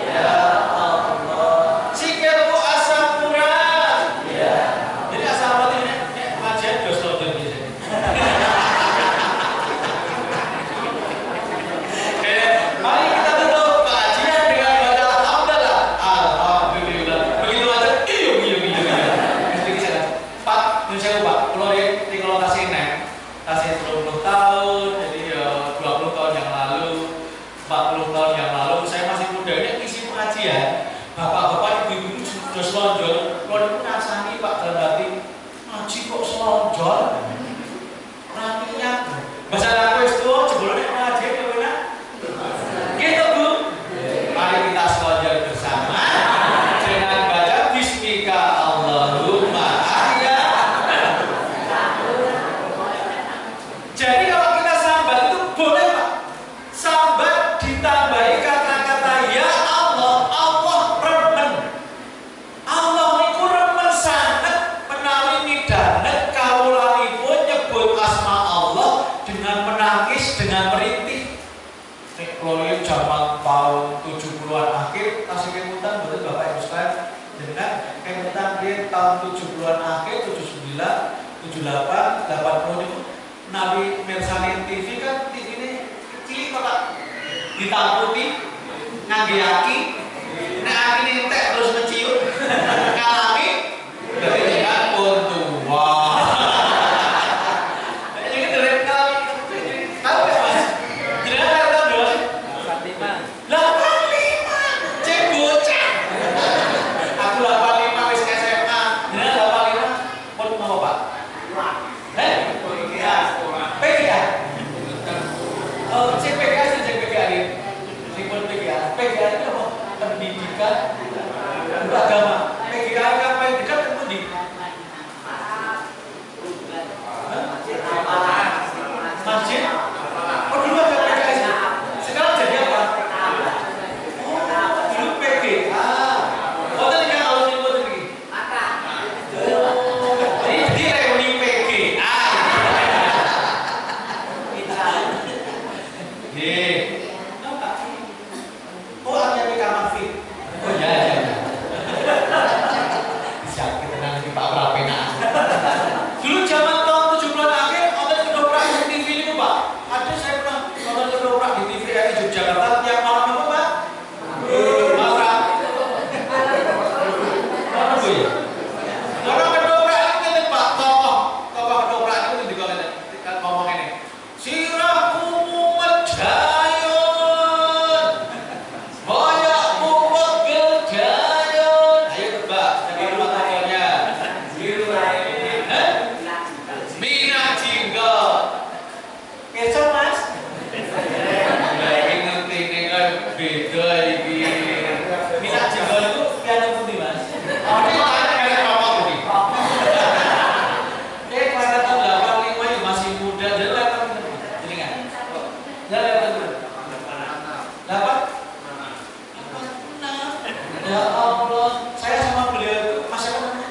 ya Allah. Sikilku asam urat ya. Jadi asam urat ini pengajian dos lojon biasanya. Mari kita tutup pengajian dengan baca alhamdulillah. Alhamdulillah. Begitu aja. Pak, ini saya lupa. Kalau di lokasi nek, kasih 30 tahun, jadi ya 20 tahun yang lalu, 40 tahun yang lalu, saya masih muda ini isi pengajian. Bapak-bapak, ibu-ibu sudah selonjol. Kalau itu rasanya Pak dalam hati, ngaji kok selonjol? Raminya, bahasa aku itu sebelumnya pengajian ya benar. Gitu Bu. Mari kita selonjol bersama dengan baca Bismika Allahumma ahya. Jadi kalau kita sambat itu boleh Pak. Sambat ditambahi kata-kata ya Allah. Allah remen. Allah niku remen sangat menawi midhanet kawulanipun nyebut asma Allah dengan menangis, dengan merintih. Kalau ini zaman tahun 70-an akhir kasih kemutan betul Bapak Ibu sekalian dengan kemutan dia tahun 70-an akhir 79, 78, 80 itu Nabi Mersanin TV kan TV ini kecil Pak ditamputi ngangge aki nek aki ini entek terus menciut ngalami berarti dia pun tua. Jadi dari kali tahu nggak Mas? Jadi ada tahu dulu sih? 85 cek bocah. Aku 85 wis SMA. Jadi 85 pun mau Pak? PGA. Oh, cek PGA sih cek PGA ini. Simpel PGA. PGA itu apa? Pendidikan beragama. PGA kan pendidikan itu di masjid. Oh dulu ada PGA sih. Sekarang jadi apa? Oh dulu PGA. Oh tadi kan kalau nyebut lagi. Oh jadi reuni PGA. Oh ada kamar fit. Oh ya. Siap kita nanti Pak Prapena. Dulu zaman tahun 70-an akhir nonton kedoprak di TV ini Pak. Ada saya pernah nonton kedoprak di TV di Yogyakarta tiap malam apa Pak? Malam. Mana Bu ya? Orang kedoprak itu kan Pak tokoh kedoprak itu juga kan ngomong ini. Sirahku mumet jayun, boyokmu pegel jayun. Ayo tebak, jadi rumah tangganya. Minah jinggot. Kecoh Mas? Nah ini ngerti ini kan beda ini. Minah jinggot itu piano putih Mas. Oh ini tanya kayak apa putih? Kelas tahun 85 ya masih muda, jadi datang ini kan? Jadi datang dapat? Ya Allah, saya sama beliau itu Mas siapa namanya?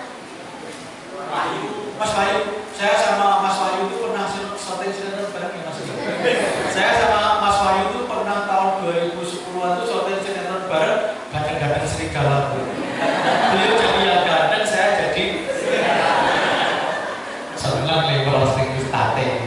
Mas Bayu. Saya sama Mas Bayu itu pernah syuting sinetron bareng ya Mas. Saya sama Mas Bayu itu pernah tahun 2010-an itu syuting sinetron bareng Gadang-gadang serigala. Beliau jadi yang ganteng, saya jadi senang liberal sering tate.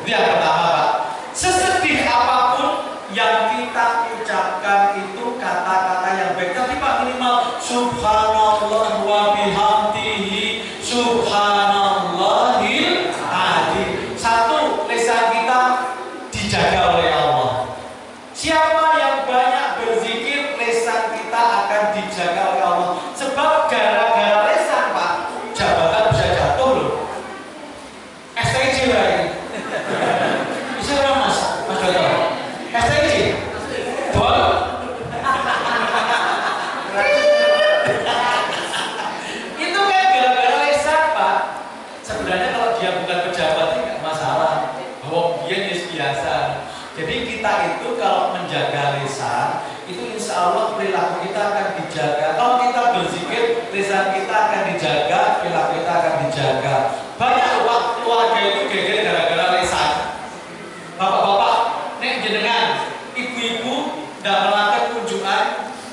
Itu yang pertama Pak. Sesedih apapun yang kita ucapkan itu kata-kata yang baik. Tapi Pak minimal subhanallah wa bihamdihi subhanallah menjaga. Banyak keluarga itu geger gara-gara lesan. Bapak-bapak, nek jenengan, ibu-ibu ndak melakukan kunjungan,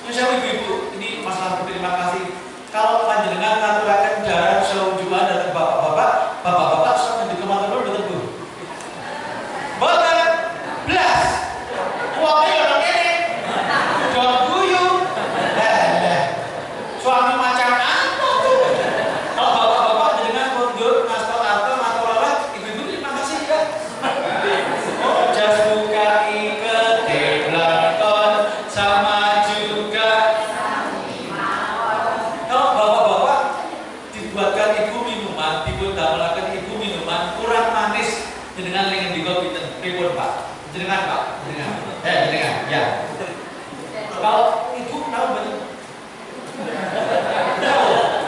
nyusul ibu-ibu, ini masalah berterima kasih. Kalau panjenengan ngaturaken jarak seunjukan dari bapak-bapak, bapak-bapak sok ngendika matur nuwun mboten Bu? Mboten. Blas. Wonge yo nang kene. Do guyu. Suami macam apa tuh? Kalau bapak-bapak jenengan kondur ngastor atau atau lewat, ibu-ibu terima kasih ya. Oh, jas buka iket deblaton sama juga. Kalau bapak-bapak dibuatkan ibu minuman, dibudamelaken ibu minuman kurang manis, jenengan lengen diko pinten pripun Pak? Jenengan Pak, jenengan. Jenengan, ya. Kalau ibu tahu betul.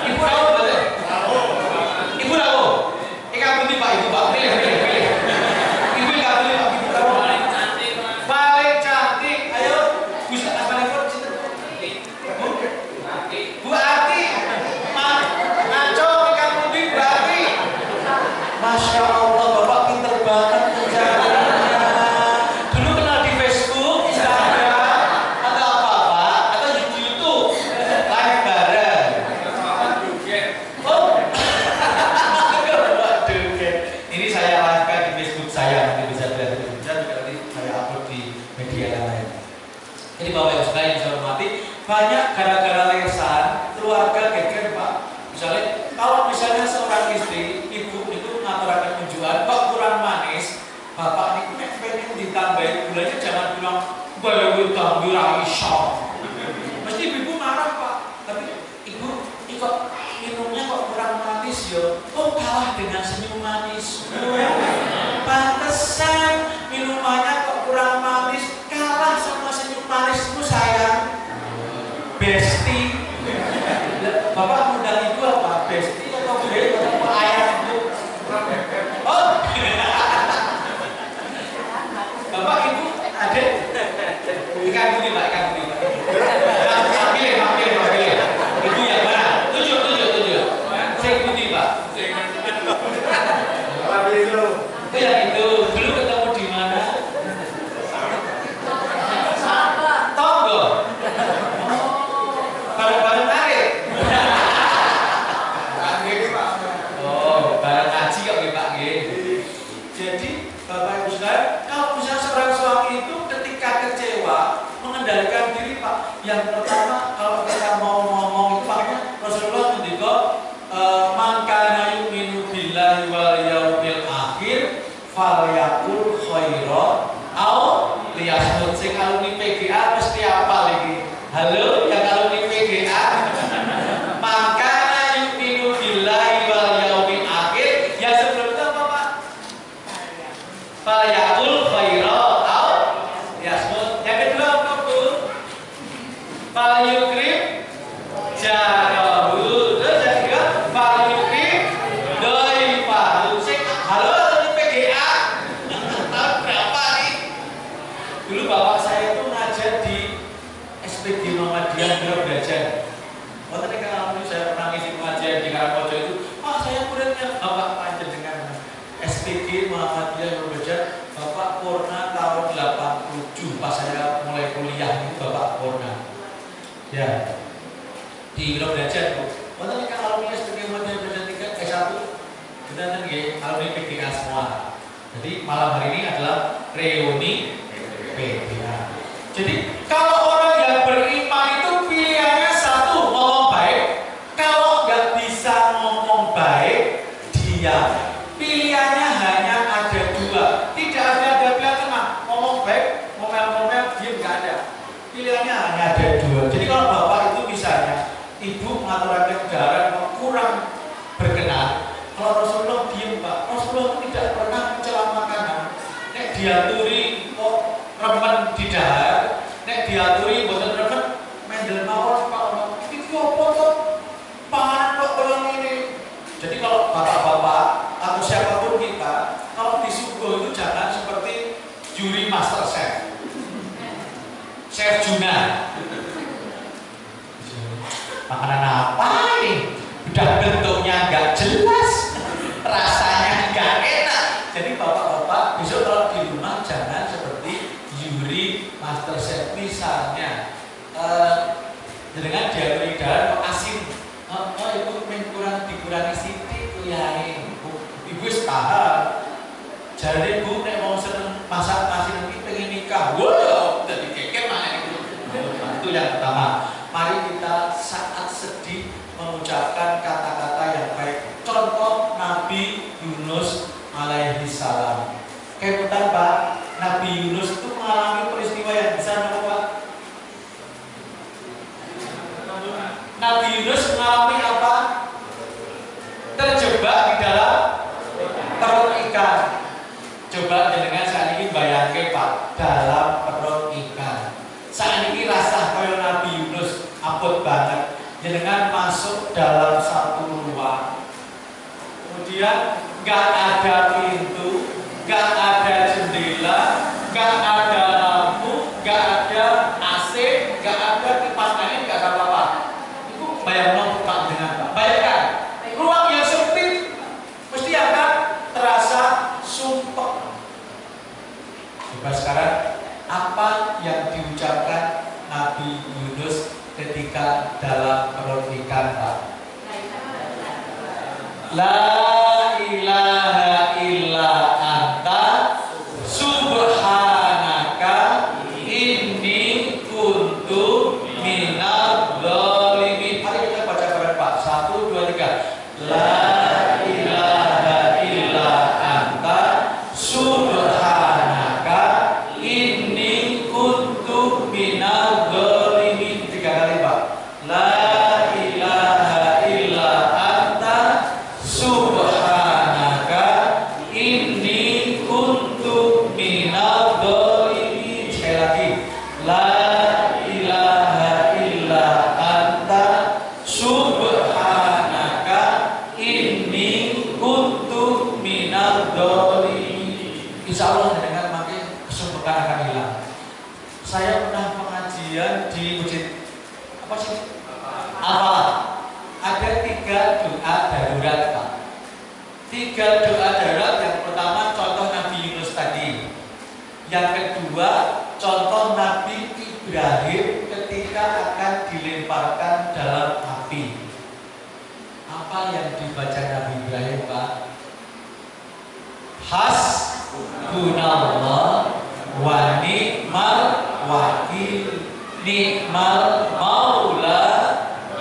Ibu tahu betul. Ibu tahu. Ikan putih Pak, ibu Pak. Pilih. Ibu ikan putih Pak, ibu tahu. Paling cantik. Ayo, Gus Asmanipun sinten? Bu Ati. Ngaco ikan putih Bu Ati. Masya Allah, Bapak pinter banget kerjanya. Dulu kenal di Facebook, Instagram, atau apa Pak? Atau di YouTube, live bareng. Oh, waduh, ini saya live di Facebook saya, nanti bisa lihat di juga nanti saya upload di media yang lain. Jadi Bapak Ibu sekalian yang saya hormati, banyak gara-gara lesan keluarga geger Pak. Misalnya seorang istri, ibu itu ngaturaken kunjungan kok kurang manis, bapak niku nek pengen ditambahin gulanya jangan bilang bayu tambah ra iso. Mesti ibu marah Pak. Tapi ibu kok minumnya kok kurang manis yo. Oh, kalah dengan senyum manis. Pantesan minumannya kok kurang manis, kalah sama senyum manismu sayang. Besti. Bapak undang ibu apa? Besti atau gue atau ayah ibu? Oh, Bapak ibu adik ikan putih Pak, ikan putih Pak. Pilih. Ibu yang mana? Tujuh. Sing putih Pak. Itu yang itu. Dulu ketemu di mana? Tonggo. Bareng-bareng tarik. Oh, bareng ngaji kok nggih Pak nggih. Jadi Bapak Ibu sekalian, kalau misalnya seorang suami itu ketika kecewa mengendalikan diri Pak, yang pertama kalau kita mau ngomong itu makanya Rasulullah ngendika man kana yu'minu billahi wal yaumil akhir falyaqul khairan au liyasmut. Sing alumni PGA mesti apal iki. Halo, yang alumni PGA. Man kana yu'minu billahi wal yaumil akhir, yang sebelum itu apa Pak? Falyaqul khairan au liyasmut. Yang kedua apa Bu? Falyukrim jarahu. Terus yang ketiga falyukrim dhaifahu. Sing halo alumni PGA. Tahun berapa nih? Dulu bapak saya itu ngajar di SPG Muhammadiyah Biro Belajar. Waktu itu kan saya pernah ngisi pengajian di Karangkoco itu, saya muridnya Bapak panjenengan SPG Muhammadiyah Biro Belajar, Bapak Purna tahun 87 pas saya mulai kuliah itu Bapak Purna. Ya, di Biro Belajar Bu. Waktu itu kan alumni SPG Muhammadiyah Biro Belajar 3 S1 kita kan alumni PGA semua. Jadi malam hari ini adalah reuni PGA. Jadi kalau orang yang beriman itu pilihannya satu, ngomong baik. Kalau nggak bisa ngomong baik, diam. Pilihannya hanya ada dua. Tidak ada pilihan tengah. Ngomong baik, ngomel-ngomel, diam, nggak ada. Pilihannya hanya ada dua. Jadi kalau bapak itu misalnya ibu mengaturakan jarak kurang berkenan, kalau Rasulullah diam Pak. Rasulullah tidak pernah mencela makanan. Nek diaturi kok remen di dahar, nek diaturi boten remen mendel mawon Pak. Iki opo to? Panganan kok koyo ngene. Jadi kalau bapak-bapak atau siapapun kita, kalau disuguh itu jangan seperti juri master chef. Chef Juna. Makanan apa nih? Udah bentuknya nggak jelas. Master Chef misalnya dengan dialuri dahan kok asin, itu dikurangi sitik tuh ya ibu paham. Jadi ibu nek mau seneng masak nasi nanti pengen nikah, wow, jadi keke mana itu. Itu yang pertama. Mari kita saat sedih mengucapkan kata-kata yang baik. Contoh Nabi Yunus alaihi salam. Kayak putar Pak, Nabi Yunus itu mengalami peristiwa yang besar apa? Nabi Yunus mengalami apa? Terjebak di dalam perut ikan. Coba dengan saat ini bayangkan Pak, dalam perut ikan. Saat ini rasa kaya Nabi Yunus abot banget. Dengan masuk dalam satu ruang. Kemudian nggak ada pintu, nggak ada jendela, nggak ada lampu, nggak ada AC, nggak ada kipas angin, nggak ada apa-apa. Itu bayang Pak dengan Pak. Bayangkan ruang yang sempit mesti akan terasa sumpek. Coba sekarang apa yang diucapkan Nabi Yunus ketika dalam perut ikan Pak? La ilaha illa anta subhanaka inni kuntu minadz dzalimin. Mari kita baca bareng Pak. 1, 2, 3. La ilaha illa anta subhanaka inni kuntu minadz dzalimin. 3 kali Pak. La ilaha illa anta subhanaka inni kuntu minadz dzalimin. Sekali lagi. La ilaha illa anta subhanaka inni kuntu minadz dzalimin. Insya Allah dengan makin kesumpekan akan hilang. Saya pernah pengajian di masjid apa sih? Al-Falah. Ada 3 doa darurat Pak. 3 doa darurat. Yang pertama contoh Nabi Yunus tadi. Yang kedua contoh Nabi Ibrahim ketika akan dilemparkan dalam api. Apa yang dibaca Nabi Ibrahim Pak? Hasbunallah wa ni'mal wakil, ni'mal maula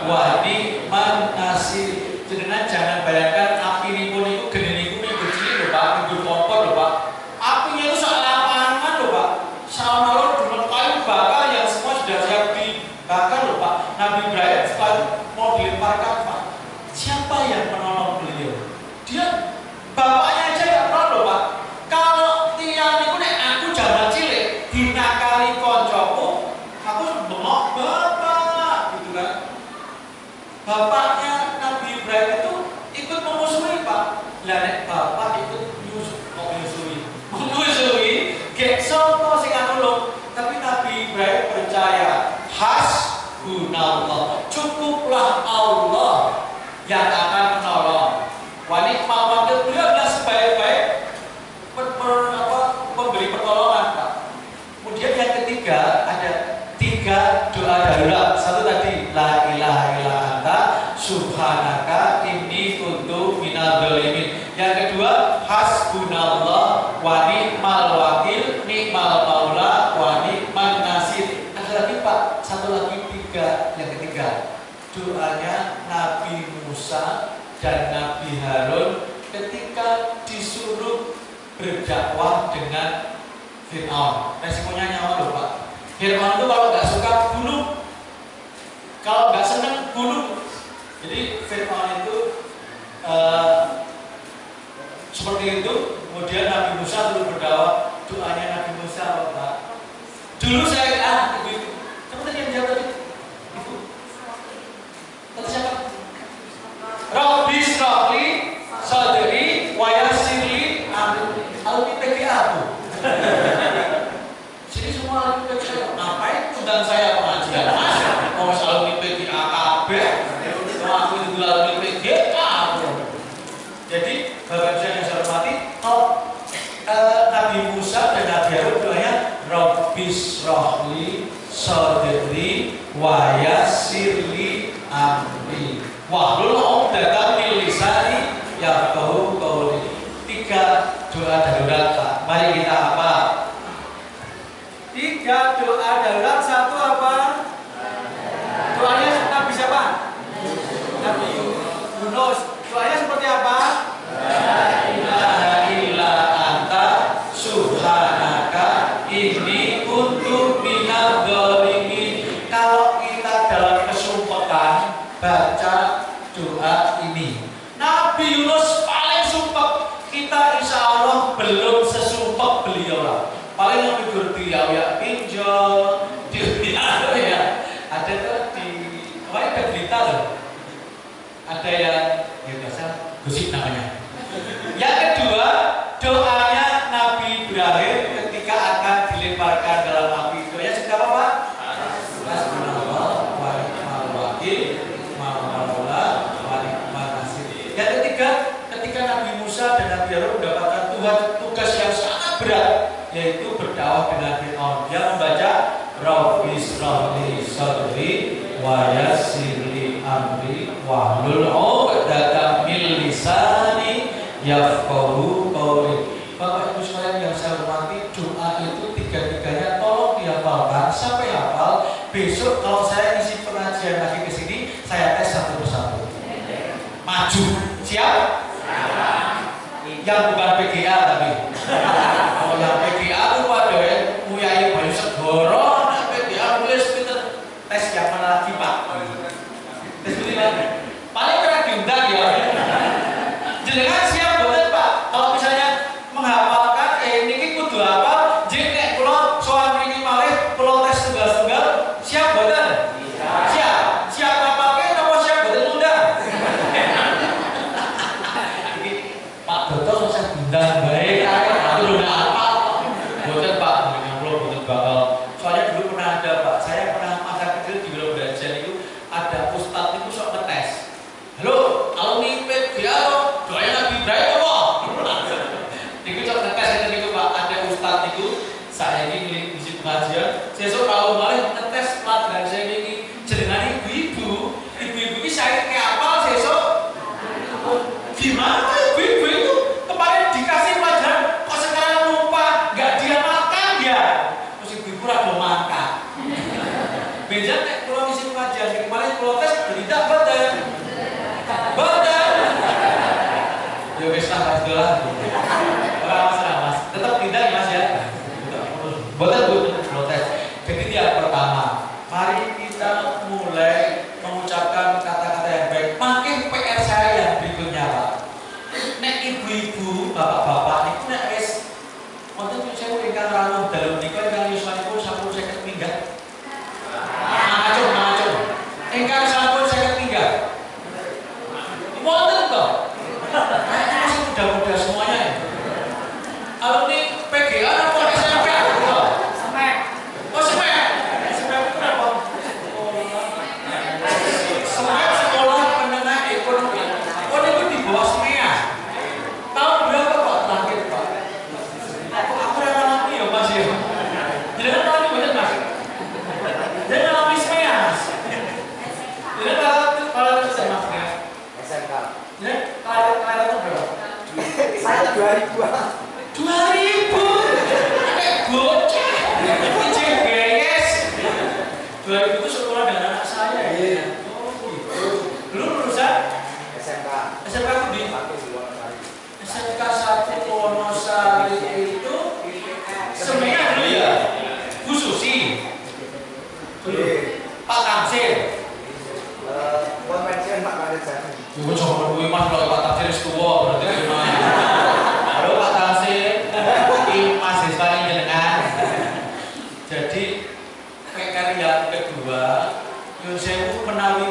wa ni'man nasir. Jenengan jangan bayangkan api niku gede niku kecil lho Pak, niku kompor lho Pak. Apinya itu sak lapangan lho Pak. Samalon dengan kayu bakar yang semua sudah siap dibakar lho Pak. Nabi Ibrahim setelah mau dilemparkan Pak, siapa yang menolong beliau? Dia bapaknya aja yang menolong lho Pak. Kalau tiang niku nek aku jaman cilik dinakali koncoku, aku bengok bapak gitu kan. Bapaknya Nabi Ibrahim itu ikut memusuhi Pak. Lah nek bapak ikut memusuhi, gek sopo sing aku lho. Tapi Nabi Ibrahim percaya, hasbunallah, cukuplah Allah yang akan menolong. Wanita wakil beliau adalah sebaik-baik pemberi pertolongan Pak. Kemudian yang ketiga ada 3 doa darurat. 1 tadi la ilaha illa anta subhanaka inni kuntu minadz dzalimin. Yang kedua hasbunallah wa ni'mal wakil, ni'mal maula wa ni'man nasir. Ada lagi Pak, 1 lagi 3. Yang ketiga doanya Nabi Musa dan Nabi Harun ketika disuruh berdakwah dengan Fir'aun. Resikonya nyawa loh Pak. Fir'aun itu kalau nggak suka bunuh, kalau nggak senang bunuh. Jadi Fir'aun itu seperti itu. Kemudian Nabi Musa dulu berdakwah. Doanya Nabi Musa apa Pak? Dulu saya ibu, kamu tadi yang jawab tadi? Ibu. Tadi siapa? Rabbi shrahli sadri wa yassirli amri. Alumni PGA aku. Sini semua alumni PGA. Ngapain undang saya pengajian? Mas, mau alumni PGA KB. Mau aku itu alumni PGA. Jadi Bapak Ibu yang saya hormati, Nabi Musa dan Nabi Harun doanya Rabbi isrohli sodri wa yassirli amri wahlul 'uqdatam min lisani yafqahu qawli. 3 doa darurat, Pak. Mari kita apa? 3 doa darurat. 1 apa? Doanya Nabi siapa? Nabi Yunus. Doanya seperti apa? La ilaha illa anta subhanaka inni kuntu minadz dzalimin. Kalau kita dalam kesumpekan baca doa ini, Nabi Yunus paling sumpek, kita insya Allah belum sesumpek beliau lah. Paling yang figur beliau ya pinjol ya. Ada tuh di kemarin ada berita loh, ada yang ya biasa gosip namanya. Yang kedua, doanya Nabi Ibrahim ketika akan dilemparkan dalam api. Doanya seperti apa, Pak? Hasbunallah wa ni'mal wakil, yang ketiga, ketika Nabi Musa dan Nabi Harun mendapatkan tugas yang sangat berat, yaitu berdakwah dengan Fir'aun. Dia membaca Rabbi shrahli sadri wa yassirli amri wahlul 'uqdatam min lisani yafqahu qawli. Bapak Ibu sekalian yang saya hormati, doa itu 3-3-nya tolong dihafalkan sampai hafal. Besok kalau saya isi pengajian lagi ke sini, saya tes satu persatu. Maju, siap? Yang bukan PGA tapi. Kalau yang PGA itu pada Uyai Bayu Segoro, PGA nulis Twitter tes yang mana lagi, Pak? Tes ini lagi. Paling kena diundang ya. Jenengan siap betul, Pak? Kalau misalnya menghafalkan ini kudu apa? Jek nek kula soal mriki malih kula tes tunggal-tunggal, siap betul? Siap. Siap ngapalke apa siap betul undang? Iki Pak Doto saya undang baik aku lho nek apa? Boten Pak, dengan kula boten bakal. Soalnya dulu pernah ada, Pak. Saya pernah masa kecil di Wilayah Belajar itu ada ustadz itu sok ngetes. Halo, alumni PGA doanya Nabi Ibrahim apa? Itu sok ngetes itu Pak. Ada ustadz itu saya ini ngisi pengajian. Sesuk kalau malah ngetes pelajaran saya ini jenengan ibu-ibu ini saya kayak apa sesuk? Gimana ibu-ibu itu kemarin dikasih pelajaran kok sekarang lupa, nggak dia makan ya? Terus ibu-ibu rada makan. Benjar nek kula ngisi pengajian kemarin kula tes berita betul. Betul. Ya wis lah lah. Ora masalah, Mas. Tetap tidak ya, Mas ya. Betul protes. Jadi yang pertama, mari kita mulai mengucapkan kata-kata yang baik. Makin PR saya yang berikutnya, Pak. Nek ibu-ibu, bapak-bapak niku nek wis wonten saya ingkang rawuh dalem nika ingkang yuswanipun sampun 50 minggat. Mangacung. Ingkang sampun 50 minggat. Wonten to? Masih muda-muda semuanya ya. Alumni PGA apa SMP? Semek. Oh, semek. Semek itu apa? Semek sekolah menengah ekonomi. Oh, itu di bawah SMEA. Tahun berapa Pak terakhir, Pak? Aku yang alami ya, Mas ya. Jadi kan alami bener, Mas. Jadi alami SMEA, Mas. Jadi kalau itu saya Mas ya. SMK. Ya, kalau itu berapa? Saya 2000-an. 2000. Bocah. Ijin geyes. 2000 itu sekolah dengan anak saya ya. Oh gitu. Dulu lulusan SMK. SMK aku di Satu di Wonosari. SMK 1 Wonosari itu semuanya dulu ya. Bu Susi. Pak Tamsil. Konvensi Pak Manajer. Ibu coba dulu Mas kalau Pak Tamsil itu tua berarti gimana? Halo Pak Tamsil. Ini mahasiswa ini jenengan. Jadi PR yang kedua, Yunsewu menawi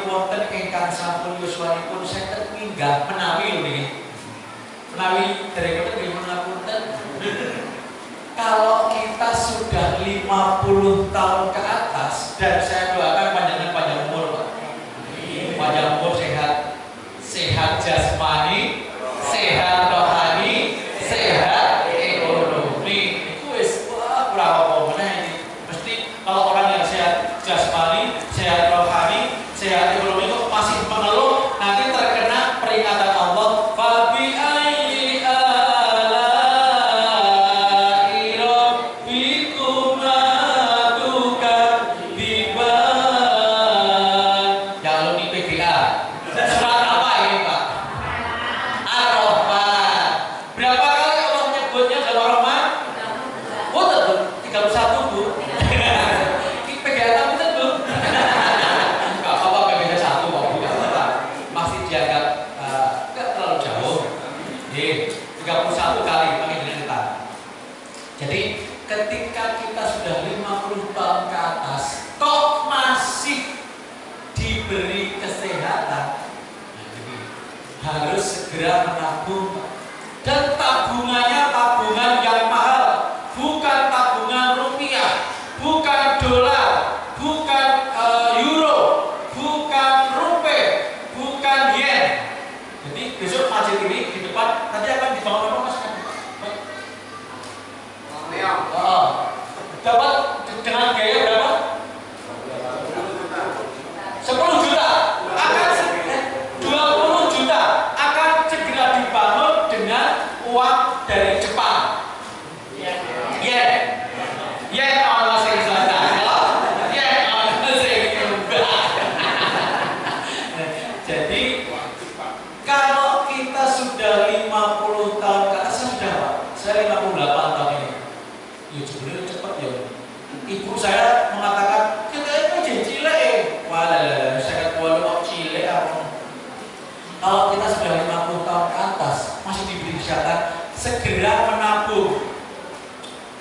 31 kali pakai dengan kita. Jadi ketika kita sudah 50 tahun ke atas kok masih diberi kesehatan, harus segera menabung. Dan tabungannya tabungan yang mahal, bukan tabungan rupiah, bukan dolar, bukan euro, bukan rupiah, bukan yen. Jadi besok masjid ini di depan nanti akan dibangun apa mas? Dapat dengan gaya berapa? 10 juta. Akan 20 juta akan segera dibangun dengan uang dari Jepang. Yen. Yen orang asing sana. Yen orang asing juga. Jadi kalau kita sudah 50 tahun ke atas, sudah Pak. Saya 58 tahun ini. Ya sebenarnya cepat ya. Ibu saya mengatakan kita ini cilik. Walah, saya tua kok cilik apa? Kalau kita sudah 50 tahun ke atas masih diberi kesehatan, segera menabung.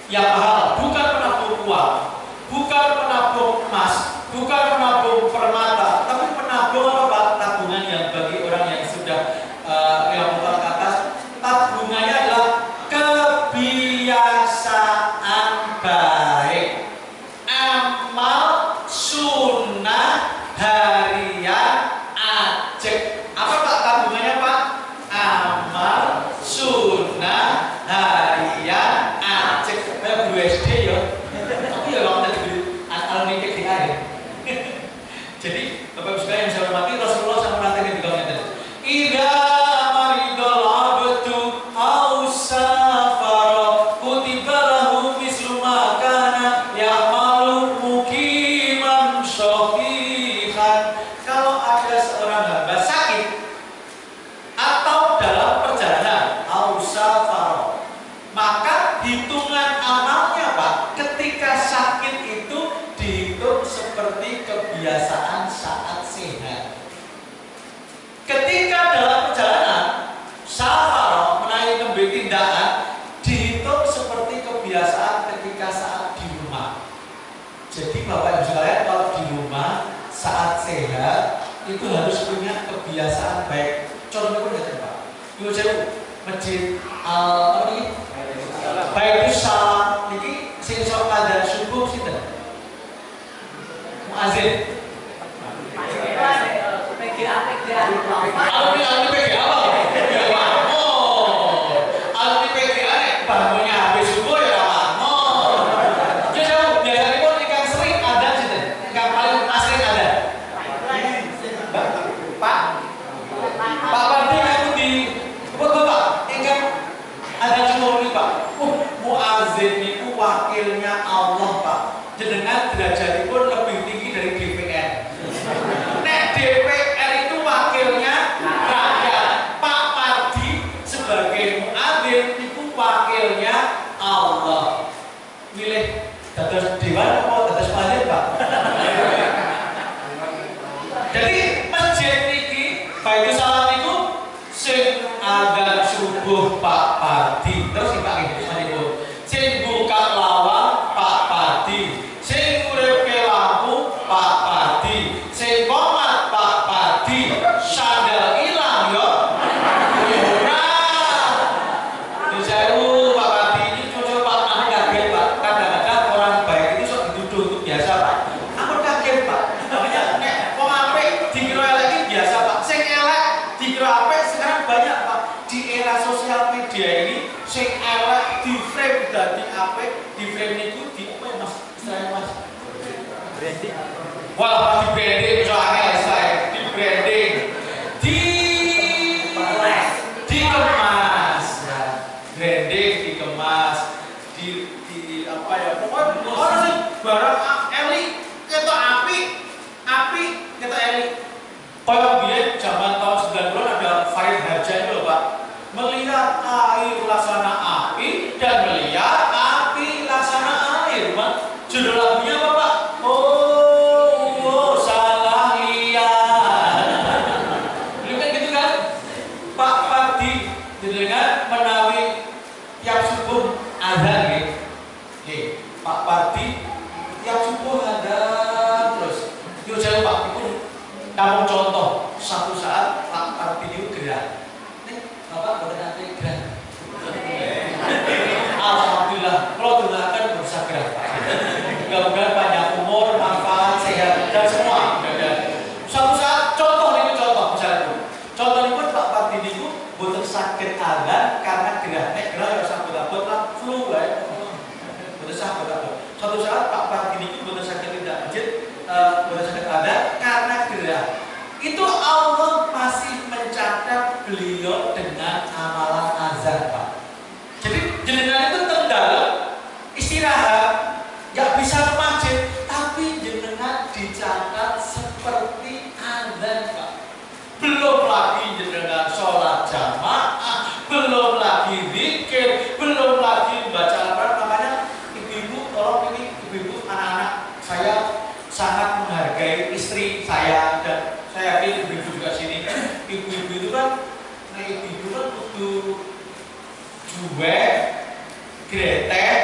Yang mahal bukan menabung uang, bukan menabung emas, bukan menabung permata, tapi menabung apa Pak? Tabungan yang bagi orang yang sudah 50 tahun ke atas, tabungannya adalah kebiasaan baik, amal sunnah harian ajek. Apa Pak tabungannya Pak? Amal sunnah harian ajek. Kayak guru SD ya. Tapi ya kalau tadi alumni PGA ya. Jadi Bapak Ibu sekalian yang saya hormati, Rasulullah sama nanti di dalamnya tadi. Ida maridul abdu au safara kutiba lahu mislu ma kana ya'malu muqiman shahihan. Kalau ada seorang hamba sakit atau dalam perjalanan au safara, maka hitungan amalnya Pak ketika sakit itu dihitung seperti kebiasaan saat sehat. Ketika dalam perjalanan safar menaiki nembe tindakan dihitung seperti kebiasaan ketika saat di rumah. Jadi Bapak Ibu sekalian kalau di rumah saat sehat itu harus punya kebiasaan baik. Contohnya pun nggak Pak. Yuk saya masjid apa ini? Baitus Salam niki sing sok adzan subuh sinten? Muazin. Alumni PGA apa? Alumni PGA nek bangunnya habis subuh ya lama. Jadi biasanya pun ikan sering ada sinten? Ikan paling sering ada. Pak Pardi aku di Bapak ikan ada semua ini Pak. Muazin itu wakilnya Allah Pak. Jenengan derajatipun lebih tinggi dari DPR. Nek DPR itu wakilnya rakyat. Pak Pardi sebagai muadzin itu wakilnya Allah. Milih dados dewan apa dados muadzin Pak? Jadi masjid niki Baitus Salam niku sing adzan subuh Pak Pardi. Terus Pak nggih sing buka lawang Pak Pardi, sing uripke lampu Pak Pardi, sing komat Pak Pardi, sandal ilang yo ora. Disewu Pak Pardi ini cocok Pak Mah kaget Pak. Kadang-kadang orang baik itu sok dituduh itu biasa Pak. Aku kaget Pak. Makanya nek wong apik dikira elek biasa Pak. Sing elek dikira apik sekarang banyak Pak. Di era sosial media ini sing elek di frame dadi apik, di frame niku di apa Mas? Istilahnya Mas? Branding. Wah, di branding iso angel saya. Di branding. Dikemas. Branding dikemas. Di apa ya? Pokoknya ono sing barang elik ketok apik ketok elik. Kalau biyen zaman tahun 90-an ada Farid Harjani loh Pak. Melihat air laksana api dan melihat api laksana air Pak. Judul lagunya apa Pak? Oh salah lihat. Lu kan gitu kan? Pak Pardi dengan boten saged adzan karena gerah. Nek gerah ya sabot-abot lah flu wae. Boten sabot-abot. Suatu saat Pak Pardi niku boten saged tindak masjid, boten saged adzan karena gerah. Itu Allah masih mencatat beliau dengan amalan azan, Pak. Jadi jenengan itu terdalam istirahat, nggak bisa ke masjid, tapi jenengan dicatat seperti azan, Pak. Belum lagi jenengan sholat jamaah, belum lagi zikir, belum lagi baca Al-Quran. Makanya ibu-ibu, tolong ini ibu-ibu, anak-anak saya sangat menghargai istri saya dan saya yakin ibu-ibu juga sini. Ibu-ibu itu kan, nah ibu-ibu kan kudu juwek, gretek,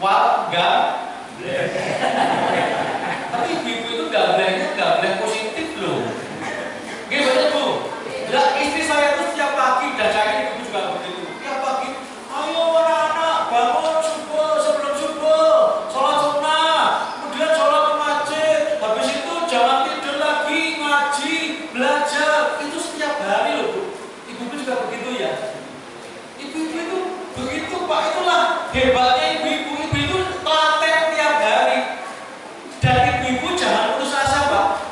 enggak. Tapi ibu-ibu itu gambarnya positif loh. Gimana Bu? Lah istri saya itu setiap pagi dan saya ibu juga begitu. Setiap pagi, ayo anak-anak bangun subuh, sebelum subuh, sholat sunnah, kemudian sholat ke masjid, habis itu jangan tidur lagi, ngaji, belajar. Itu setiap hari loh Bu. Ibu juga begitu ya. Ibu-ibu itu begitu Pak, itulah hebatnya ibu-ibu. Ibu itu telaten tiap hari. Dan ibu-ibu jangan putus asa Pak.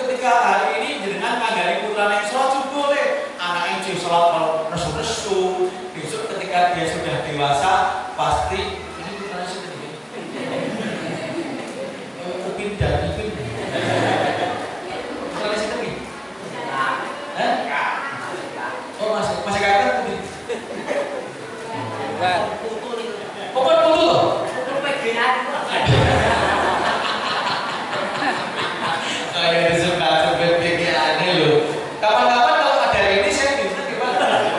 Ketika hari ini jenengan ngajari putranya sholat subuh deh, anaknya jadi sholat resu-resu. Besok ketika dia sudah dewasa pasti ini putranya sudah ini. Upin dan Ipin. Putranya sudah ini. Oh masih kaya kan Upin. Pokoknya putu loh. Kayak disebut aneh loh. Kapan-kapan kalau ada ini saya bisa gimana?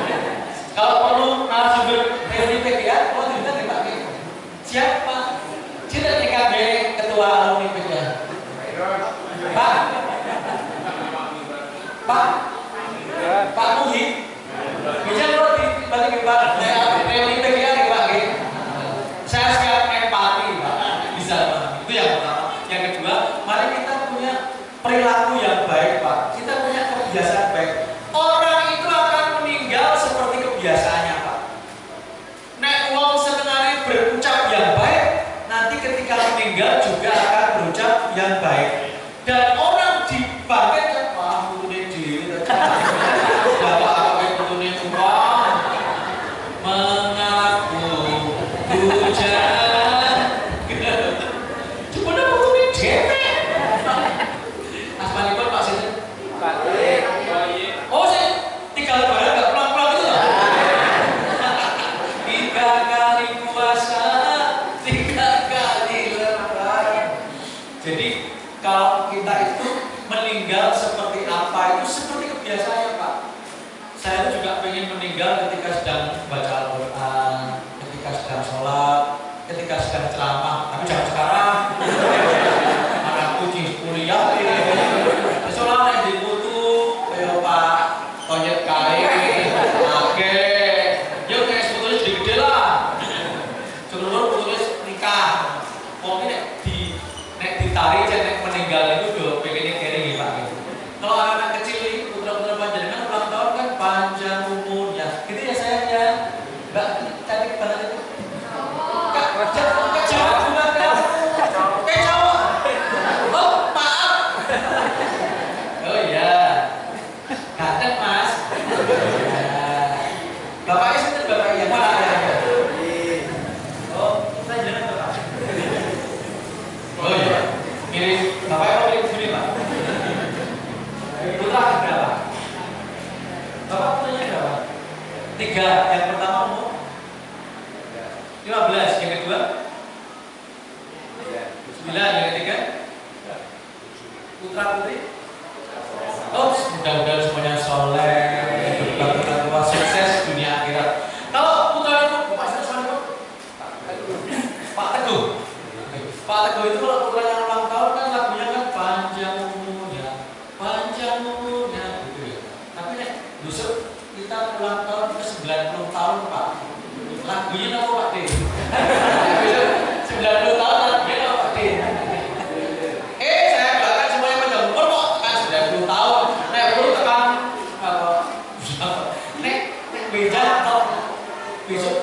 Kalau perlu narasumber reuni PGA, kalau bisa dipakai. Siapa? Cina TKB ketua alumni PGA. Pak Muhid. Bisa kalau dibalik ke Pak reuni PGA dipakai. Saya siap empati Pak. Bisa Pak. Itu yang pertama. Yang kedua, mari kita punya perilaku yang baik Pak. Kita punya kebiasaan baik. Orang itu akan meninggal seperti kebiasaannya Pak. Nek wong senengane berucap yang baik, nanti ketika meninggal juga akan berucap yang baik. Dan orang dibangkitkan Pak, putune dhewe. Bapak apa putune uang mengaku hujan. Cuma putune dhewe. Asmanipun Pak Sinten? Pak Dik. Oh, sih 3 lebaran enggak pulang-pulang itu loh. 3 kali puasa, 3 kali lebaran. Jadi kalau kita itu meninggal seperti apa itu seperti kebiasaannya Pak. Saya itu juga pengen meninggal ketika sedang baca Al-Quran, ketika sedang sholat, ketika sedang ceramah. Tapi jangan sekarang. Anakku di kuliah ini. Soalnya di butu, kayak Pak Toyet Kari, oke, yuk kayak sebetulnya sedikit gede lah. Sebelum tulis nikah, pokoknya nek ditarik, nek meninggal itu udah pengennya kering ya Pak. Kalau anak kecil ini putra-putra panjenengan ulang tahun kan panjang umurnya, gitu ya sayangnya. Mbak cantik banget itu. Kak jawab bukan kan? Jawab. Oh maaf. Oh iya, ganteng Mas. Bapaknya sinten bapak yang mana ya? Oh, saya jangan bapak. Oh iya, mirip bapaknya apa mirip sini Pak? Putra berapa? Bapak putranya berapa? 3. Yang pertama umur 15. Yang kedua 9. Yang ketiga putra putri. Oh, mudah-mudahan semuanya soleh, berbakat tua, sukses dunia akhirat. Kalau putra itu Pak Teguh. Pak Teguh itu kalau putranya ulang tahun kan lagunya kan panjang umurnya gitu ya. Tapi nek besok kita ulang tahun ke 90 tahun Pak. Lagunya apa Pak D? 90 tahun lagunya apa Pak D? Saya bahkan semuanya panjang umur kok kan 90 tahun. Nek perlu tekan Nek beda atau besok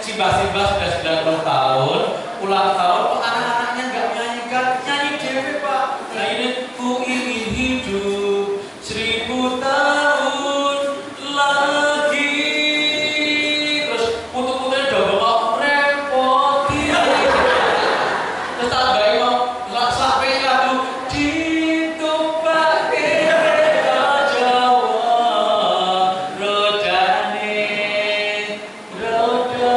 simbah-simbah sudah 90 tahun, ulang tahun, kok anak-anaknya nggak menyanyikan, nyanyi dewe Pak. Nah ini ku ingin hidup 1000 tahun lagi. Terus putu-putunya udah bawa repoti. Terus tambahin mau sampai lagu ditumpake Jawa rodane roda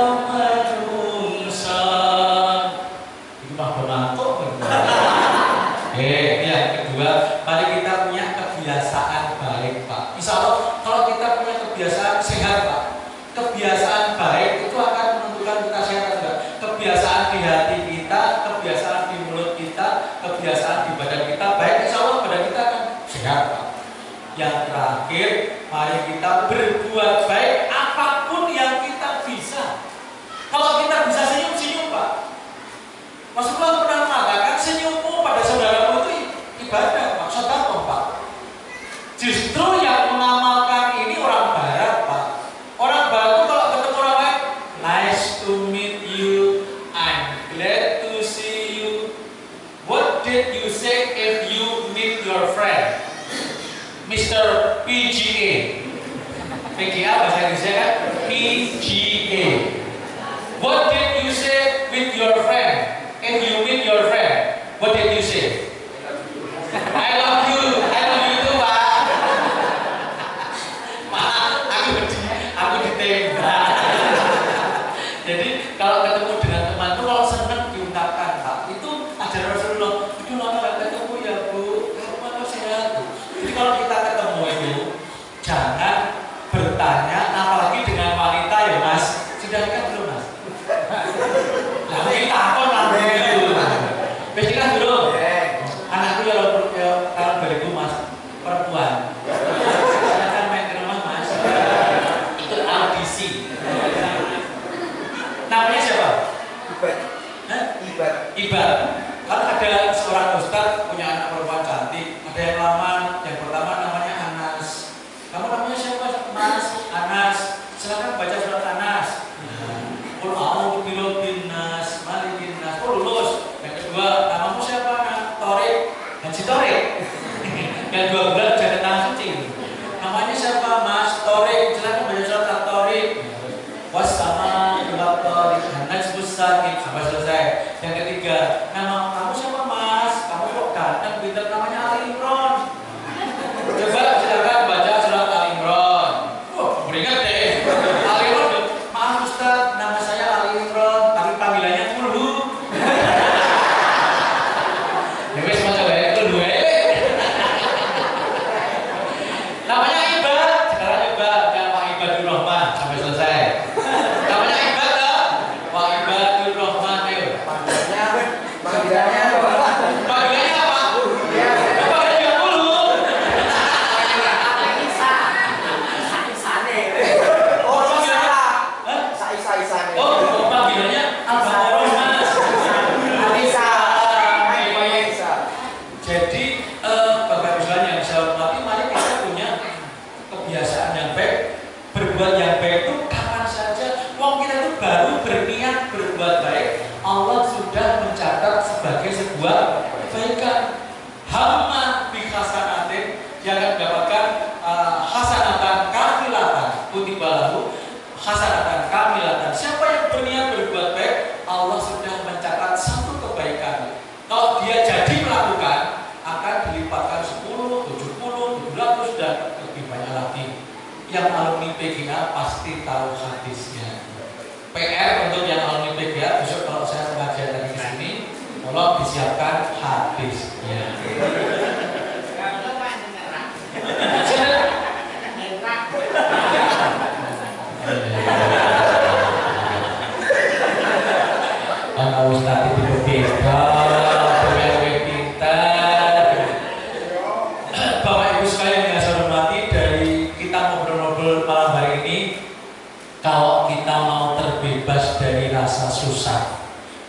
yang kedua, mari kita punya kebiasaan baik, Pak. Insya Allah, kalau kita punya kebiasaan sehat, Pak, kebiasaan baik itu akan menentukan kita sehat juga. Kebiasaan di hati kita, kebiasaan di mulut kita, kebiasaan di badan kita baik, insya Allah badan kita akan sehat, Pak. Yang terakhir, mari kita berbuat baik apapun yang kita bisa. Kalau kita bisa senyum-senyum, Pak. Rasulullah pernah mengatakan senyummu pada saudaramu itu ibadah, Pak. Sedekah, Pak. Justru yang mengamalkan ini orang Barat, Pak. Orang Barat itu kalau ketemu orang lain, nice to meet you, I'm glad to see you. What did you say if you meet your friend, Mr. PGA? PGA bahasa Indonesia kan? PGA. What did you say with your friend? If you meet your friend, what did you say? I love you too, Pak. Maaf, aku ditembak. Jadi kalau ketemu dengan teman itu kalau senang diungkapkan, Pak. Itu ajaran Rasulullah. Itu lama gak ketemu ya Bu. Kamu sehat. Jadi kalau kita ketemu itu jangan bertanya, apalagi dengan wanita ya Mas. Sudah nikah belum Mas? Lah kita apa namanya? Biasanya dulu, anakku ya kalau beribu Mas, perempuan. Silakan main ke rumah Mas. Itu audisi. Namanya siapa? Ibad. Hah? Ibad. Ibad. Kan ada seorang ustaz punya anak perempuan cantik. Ada yang lama, yang pertama namanya Anas. Kamu namanya siapa Mas? Anas. Silakan baca surat Anas. Qul a'udzu birabbin nas, malikin nas. Oh lulus. Yang kedua, namamu siapa? Torik. Haji Torik. Yang 2 bulan jaga tangan suci. Namanya siapa? Mas Torik. Silakan baca surat Torik. Wassama wa Torik. Najmus sakit. Sampai selesai. Yang ketiga, nama kamu siapa Mas? Kamu kok ganteng pintar, namanya Ali Imron. Coba silakan baca surat Ali Imron. Oh, beringat deh. Ali Imron. Maaf Ustaz, nama saya Ali Imron, tapi panggilannya Kulhu. Ya wes macam ya, Kulhu. Namanya Ibad, sekarang Ibad, dan Pak Ibadur Rahman sampai selesai. Namanya Ibad tak? Pak Ibadur Rahman, ayo. Panggilannya apa? Panggilannya apa? Ya. Panggilannya Kulhu. Oh, Isa. Hah? Isa. Oh, panggilannya Al-Baqarah Mas. Isa. Jadi Bapak Ibu sekalian yang saya hormati, mari kita punya kebiasaan yang baik. Berbuat yang baik itu kapan saja. Wong kita itu baru berniat berbuat baik, Allah sudah mencatat sebagai sebuah kebaikan. Hamma bi hasanatin, yang akan mendapatkan hasanatan kamilatan, kutibalahu hasanatan kamilatan. Siapa yang berniat berbuat baik, Allah sudah mencatat satu kebaikan. Kalau dia jadi melakukan, akan dilipatkan 10, 70, 700 dan lebih banyak lagi. Yang alumni PGA pasti tahu hadisnya. PR untuk yang alumni PGA, besok kalau saya pengajian lagi di sini, tolong disiapkan hadisnya. Anak Ustaz itu berbeda, lebih pintar. Bapak Ibu sekalian yang saya hormati, dari kita ngobrol-ngobrol malam kalau kita mau terbebas dari rasa susah,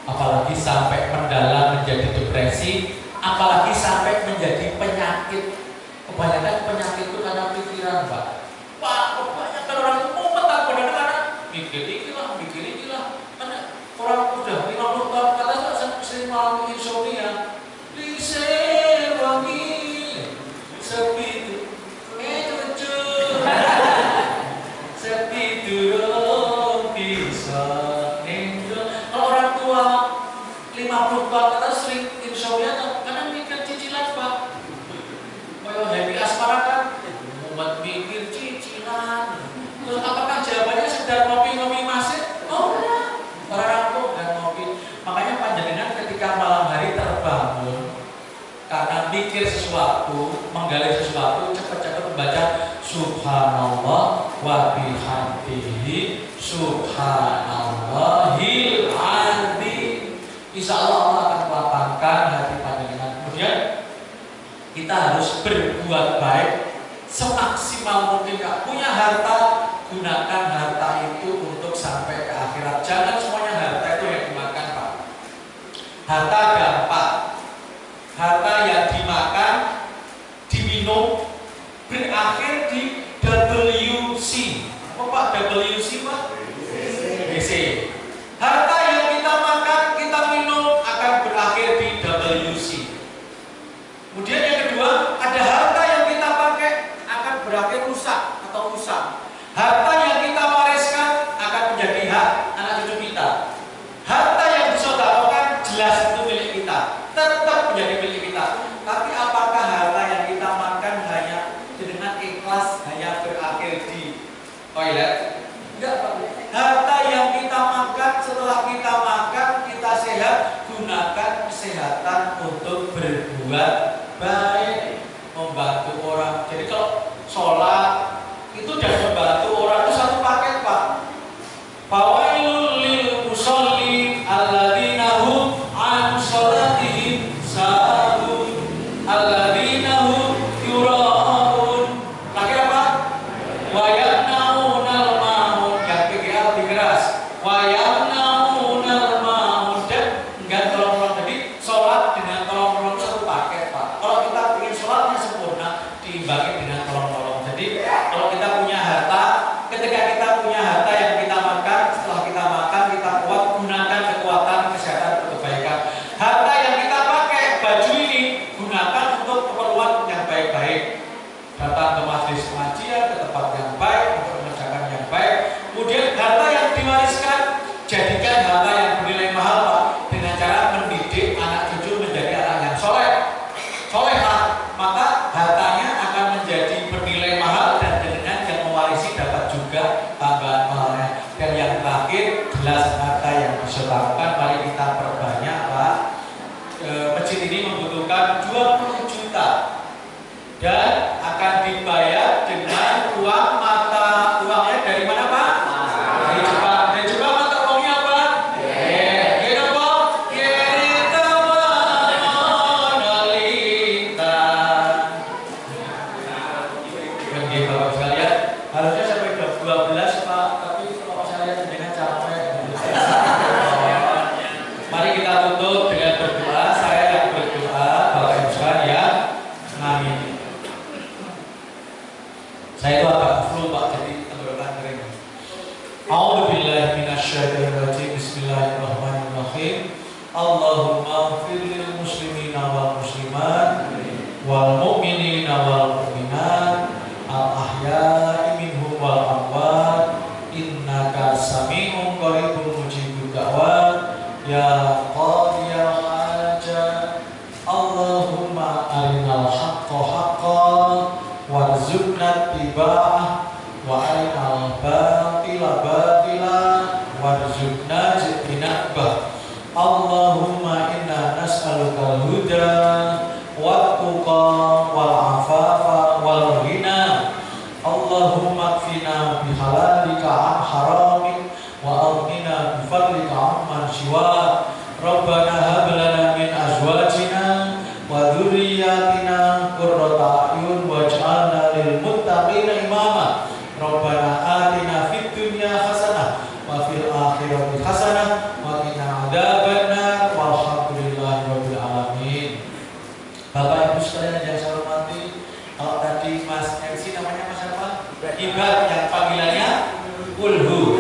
apalagi sampai mendalam menjadi depresi, apalagi sampai menjadi penyakit. Kebanyakan penyakit itu karena pikiran, Pak. Pak, kebanyakan orang itu mau petang karena mikir ini lah. Karena orang udah 50 tahun ke atas sering mengalami insomnia. Lisir wangi, sepi itu, cucu, sepi turun bisa ninjol. Kalau orang tua 50 tahun ke atas sering insomnia karena mikir cicilan, Pak. Kalau happy asmara kan, umat mikir cicilan. Terus apakah jawabannya sedang ngopi-ngopi masih? Oh enggak, orang tuh dan ngopi. Makanya panjenengan ketika malam hari terbangun karena mikir sesuatu, menggali sesuatu, cepat-cepat membaca Subhanallah wa bihamdihi Subhanallahil azim. Insya Allah Allah akan melapangkan hati panjenengan. Kemudian kita harus berbuat baik semaksimal mungkin. Kak, punya harta, gunakan harta itu untuk sampai ke akhirat. Jangan semuanya harta itu yang dimakan, Pak. Harta gampang. Harta yang dimakan, diminum, berakhir di WC. Apa Pak WC, Pak? WC. Harta yang kita makan, kita minum akan berakhir di WC. Kemudian yang kedua, ada harta yang kita pakai akan berakhir rusak atau usang. Harta yang kita wariskan akan menjadi hak anak cucu kita. Harta yang disedekahkan jelas itu milik kita, tetap menjadi milik kita. Tapi apakah harta yang kita makan hanya dengan ikhlas hanya berakhir di toilet? Enggak, Pak. Harta yang kita makan, setelah kita makan, kita sehat, gunakan kesehatan untuk berbuat baik, membantu orang. Jadi kalau sholat itu dan membantu orang itu satu paket, Pak. Fawailul lil musholli alladzina hum an sholatihim sahun alladzina hum yura'un. Lagi apa? Wa yamna'unal ma'un, yang PGA lebih keras. Wa yamna'unal ma'un, dan enggak tolong-tolong. Jadi sholat dengan tolong-tolong satu paket, Pak. Kalau kita ingin sholatnya sempurna, diimbangi dengan tolong-tolong. Jadi kalau kita punya harta, ketika kita punya harta yang kita makan, setelah kita makan kita kuat, gunakan kekuatan kesehatan untuk kebaikan. Harta yang kita pakai, baju ini gunakan untuk keperluan yang baik-baik. Datang ke majelis pengajian, ke tempat yang baik untuk mengerjakan yang baik. Kemudian harta yang diwariskan, jadikan harta yang bernilai mahal, Pak, dengan cara mendidik anak cucu menjadi anak yang solehah. Maka hartanya akan menjadi bernilai mahal dan dengan yang mewarisi dapat juga tambahan mahalnya. Dan yang terakhir, jelas harta yang disedekahkan, mari kita perbanyak, Pak. Masjid ini membutuhkan 20 juta dan akan dibayar dengan uang mata uangnya dari mana, Pak? Dari Jepang. Dari Jepang mata uangnya apa? Bapak sekalian, harusnya sampai jam 12, Pak, tapi kalau saya lihat dengan capek. Mari kita tutup dengan berdoa. Saya yang berdoa, Bapak Ibu sekalian, amin. Saya itu agak flu, Pak, jadi tenggorokan kering. A'udzubillahi minasyaitonir rajim. Bismillahirrahmanirrahim. Allahumma ighfir lil muslimina wal muslimat wal mu'minina wal mu'minat al-ahya'i minhum wal amwat innaka sami'un qaribun mujibud da'wat ya qadiyal hajat. Allahumma arinal haqqa haqqan warzuqna ittiba'ah wa arinal batila batila warzuqna ijtinabah. Allahumma inna nas'alukal huda wat tuqa wal afafa wal ghina. Allahumma kfina bihalalika an haramik wa aghnina bifadlika amman siwak. Rabbana hab lana min azwajina wa dhurriyyatina qurrata a'yun waj'alna lil muttaqina imama. Rabbana atina fid dunya hasanah hasanah wa qina adzabannar walhamdulillahirabbil alamin. Bapak Ibu sekalian yang saya hormati, kalau tadi Mas MC namanya Mas apa? Ibad yang panggilannya Ulhu.